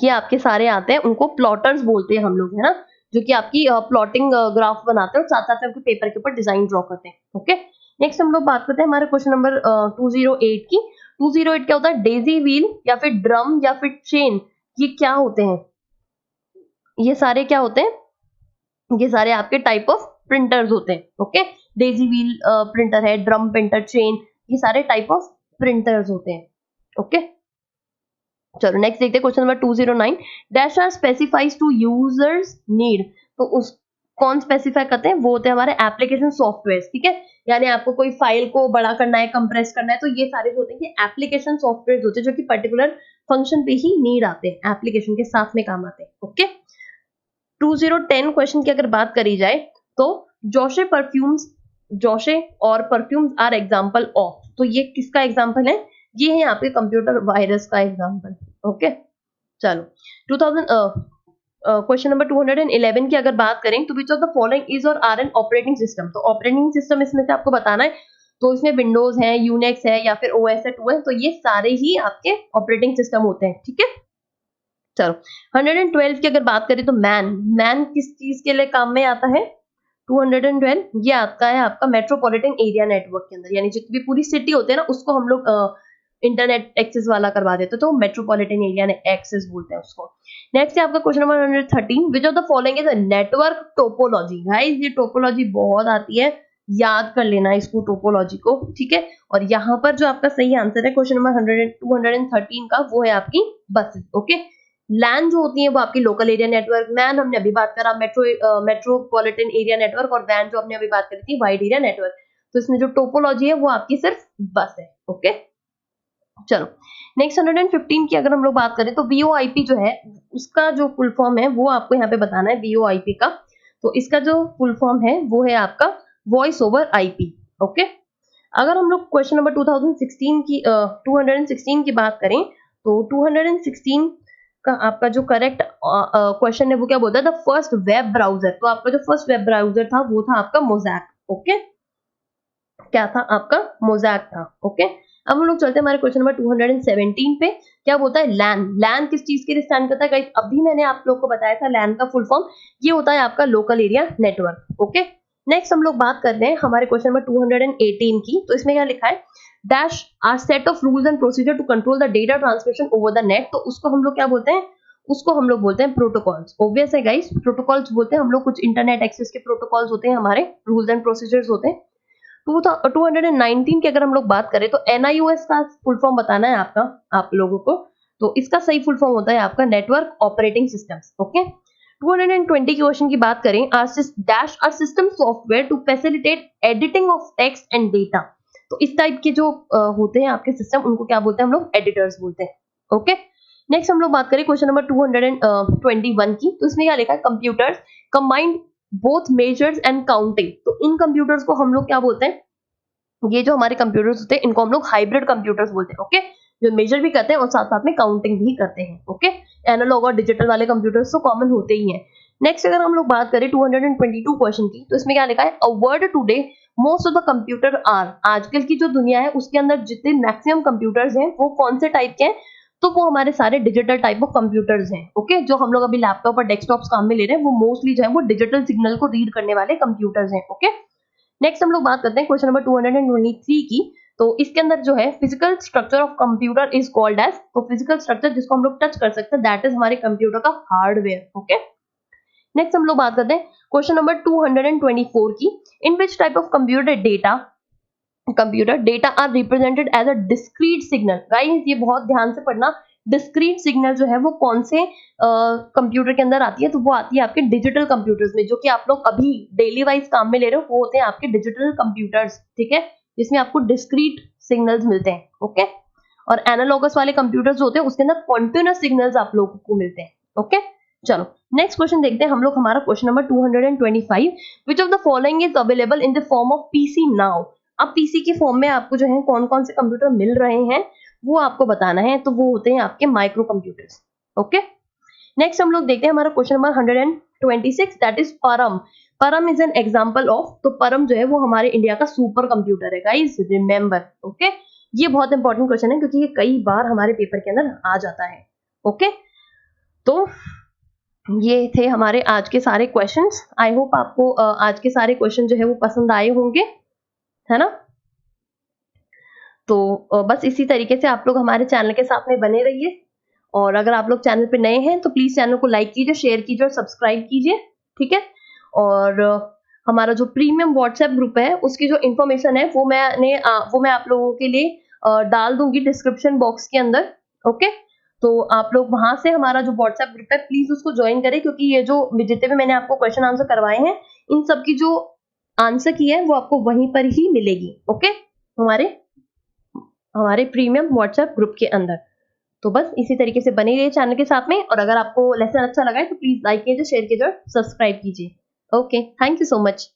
ये आपके सारे आते हैं, उनको प्लॉटर्स बोलते हैं हम लोग, है ना, जो कि आपकी प्लॉटिंग ग्राफ बनाते हैं और साथ साथ में आपके पेपर के ऊपर डिजाइन ड्रॉ करते हैं। ओके, नेक्स्ट हम लोग बात करते हैं हमारे क्वेश्चन नंबर 208 की। 208 क्या होता है, डेजी व्हील या फिर ड्रम या फिर चेन, ये क्या होते हैं, ये सारे क्या होते हैं, ये सारे आपके टाइप ऑफ प्रिंटर्स होते हैं। ओके, डेजी व्हील प्रिंटर है, ड्रम प्रिंटर, चेन, ये सारे टाइप ऑफ प्रिंटर्स होते हैं। ओके, चलो नेक्स्ट देखते हैं question number 209। Dash are specifies to users need. तो उस कौन स्पेसिफाई करते हैं, वो होते हैं हमारे एप्लीकेशन सॉफ्टवेयर। ठीक है, यानी आपको कोई फाइल को बड़ा करना है, कंप्रेस करना है, तो ये सारे होते हैं कि एप्लीकेशन सॉफ्टवेयर होते हैं जो कि पर्टिकुलर फंक्शन पे ही नीड आते हैं, एप्लीकेशन के साथ में काम आते हैं। ओके, 2010 क्वेश्चन की अगर बात करी जाए तो जोशे और परफ्यूम्स आर एग्जांपल ऑफ। तो ये किसका एग्जांपल है, ये है आपके कंप्यूटर वायरस का एग्जांपल। ओके, चलो 2000 क्वेश्चन नंबर 211 की अगर बात करें तो विच ऑफ द फॉलोइंग इज और आर एन ऑपरेटिंग सिस्टम। तो ऑपरेटिंग सिस्टम इसमें से आपको बताना है, तो इसमें विंडोज है, यूनिक्स है या फिर ओएस है, 2 है, तो ये सारे ही आपके ऑपरेटिंग सिस्टम होते हैं। ठीक है, चलो 112 की अगर बात करें तो मैन किस चीज के लिए काम में आता है, 212 ये आता है आपका मेट्रोपॉलिटन एरिया नेटवर्क के अंदर, यानी जितनी भी पूरी सिटी होते हैं ना, उसको हम लोग इंटरनेट एक्सेस वाला करवा देते हैं, तो मेट्रोपॉलिटन एरिया एक्सेस बोलते हैं उसको। नेक्स्ट है आपका question number 113, which of the following is a network topology. Guys ये टोपोलॉजी बहुत आती है, याद कर लेना इसको, टोपोलॉजी को। ठीक है, और यहाँ पर जो आपका सही आंसर है क्वेश्चन नंबर 213 का, वो है आपकी बसेस। ओके, लैन जो होती है वो आपकी लोकल एरिया नेटवर्क, मैन हमने अभी बात करा मेट्रोपॉलिटन एरिया नेटवर्क, और वैन जो हमने अभी बात करी थी वाइड एरिया नेटवर्क। तो इसमें जो टोपोलॉजी है वो आपकी सिर्फ बस है। ओके, चलो नेक्स्ट 115 की अगर हम लोग बात करें तो VoIP जो है उसका जो फुल फॉर्म है वो आपको यहाँ पे बताना है, VoIP का। तो इसका जो फुल फॉर्म है वो है आपका वॉइस ओवर IP। ओके, अगर हम लोग क्वेश्चन नंबर 216 की बात करें तो 216 का आपका जो करेक्ट क्वेश्चन है वो क्या बोलता है, द फर्स्ट वेब ब्राउजर। तो आपका जो फर्स्ट वेब ब्राउजर था वो था आपका मोज़ैक। ओके, क्या था आपका, मोज़ैक था। ओके, अब हम लोग चलते हैं हमारे क्वेश्चन नंबर 217 पे। क्या बोलता है, लैन किस चीज के लिए स्टैंड करता है गाइस, अभी मैंने आप लोग को बताया था लैन का फुल फॉर्म ये होता है आपका local area network. Okay, next हम लोग बात कर रहे हैं हमारे क्वेश्चन नंबर 218 की। तो इसमें क्या लिखा है, dash are set of rules and procedure to control the data transmission over the net. तो उसको हम लोग क्या बोलते हैं, उसको हम लोग बोलते हैं प्रोटोकॉल्स। ऑब्वियस है गाइस, प्रोटोकॉल्स बोलते हैं हम लोग, कुछ इंटरनेट एक्सेस के प्रोटोकॉल्स होते हैं हमारे, रूल्स एंड प्रोसीजर्स होते हैं। 219 की अगर हम लोग बात करें तो NIOS का फुल फॉर्म बताना है आपका, आप लोगों को। तो इसका सही फुल फॉर्म होता है आपका नेटवर्क ऑपरेटिंग सिस्टम्स। ओके, 220 की क्वेश्चन की बात करें, dash are system software to facilitate editing of text and data. तो इस टाइप के जो होते हैं आपके सिस्टम, उनको क्या बोलते हैं हम लोग, एडिटर्स बोलते हैं। ओके, नेक्स्ट हम लोग बात करें क्वेश्चन नंबर 221 की। तो इसमें क्या लिखा है, computers combined both measures and counting. तो इन कंप्यूटर्स को हम लोग क्या बोलते हैं, ये जो हमारे कंप्यूटर्स होते हैं इनको हम लोग हाइब्रिड कंप्यूटर्स बोलते हैं। ओके, जो मेजर भी करते हैं और साथ साथ में काउंटिंग भी करते हैं। ओके, एनालॉग और डिजिटल वाले कंप्यूटर्स तो कॉमन होते ही हैं। नेक्स्ट अगर हम लोग बात करें 222 क्वेश्चन की, तो इसमें क्या लिखा है, a word today most of the computer are. आजकल की जो दुनिया है उसके अंदर जितने मैक्सिमम कंप्यूटर्स हैं वो कौन से टाइप के हैं, तो वो हमारे सारे डिजिटल टाइप ऑफ कंप्यूटर्स हैं। ओके, जो हम लोग अभी लैपटॉप और डेस्कटॉप्स काम में ले रहे हैं वो मोस्टली जो है वो डिजिटल सिग्नल को रीड करने वाले कंप्यूटर्स हैं। ओके, नेक्स्ट हम लोग बात करते हैं क्वेश्चन नंबर 223 की। तो इसके अंदर जो है physical structure of computer is called as. तो फिजिकल स्ट्रक्चर जिसको हम लोग टच कर सकते हैं दैट इज हमारे कंप्यूटर का हार्डवेयर। ओके, नेक्स्ट हम लोग बात करते हैं क्वेश्चन नंबर 224 की, in which type of computer data are represented as a discrete signal. Guys ये बहुत ध्यान से पढ़ना, डिस्क्रीट सिग्नल जो है वो कौन से कंप्यूटर के अंदर आती है, तो वो आती है आपके डिजिटल कंप्यूटर्स में, जो कि आप लोग अभी डेली वाइज काम में ले रहे हो, वो होते हैं आपके डिजिटल कंप्यूटर्स। ठीक है, जिसमें आपको डिस्क्रीट सिग्नल्स मिलते हैं। ओके, और एनालॉगस वाले कंप्यूटर्स जो होते हैं उसके अंदर कॉन्टिन्यूअस सिग्नल्स आप लोगों को मिलते हैं। ओके, चलो नेक्स्ट क्वेश्चन देखते हैं हम लोग, हमारा question number 225, which of the following is available in the form of PC now. अब पीसी की फॉर्म में आपको जो है कौन कौन से कंप्यूटर मिल रहे हैं वो आपको बताना है, तो वो होते हैं आपके माइक्रो कंप्यूटर्स। ओके, नेक्स्ट हम लोग देखते हैं हमारा क्वेश्चन नंबर 126, दैट इज परम। परम इज एन एग्जाम्पल ऑफ, तो परम जो है वो हमारे इंडिया का सुपर कंप्यूटर है गाइस, रिमेंबर। ओके, ये बहुत इंपॉर्टेंट क्वेश्चन है क्योंकि ये कई बार हमारे पेपर के अंदर आ जाता है। ओके, तो ये थे हमारे आज के सारे क्वेश्चंस। आई होप आपको आज के सारे क्वेश्चन जो है वो पसंद आए होंगे, है ना। तो बस इसी तरीके से आप लोग हमारे चैनल के साथ में बने रहिए, और अगर आप लोग चैनल पे नए हैं तो प्लीज चैनल को लाइक कीजिए, शेयर कीजिए और सब्सक्राइब कीजिए, ठीक है। और हमारा जो प्रीमियम व्हाट्सएप ग्रुप है उसकी जो इन्फॉर्मेशन है वो मैं आप लोगों के लिए डाल दूंगी डिस्क्रिप्शन बॉक्स के अंदर। ओके, तो आप लोग वहां से हमारा जो व्हाट्सएप ग्रुप है प्लीज उसको ज्वाइन करें, क्योंकि ये जो जितने भी मैंने आपको क्वेश्चन आंसर करवाए हैं इन सब की जो आंसर की है वो आपको वहीं पर ही मिलेगी। ओके, हमारे प्रीमियम व्हाट्सएप ग्रुप के अंदर। तो बस इसी तरीके से बने रहिए चैनल के साथ में, और अगर आपको लेसन अच्छा लगा है तो प्लीज लाइक कीजिए, शेयर कीजिए और सब्सक्राइब कीजिए। Okay, thank you so much.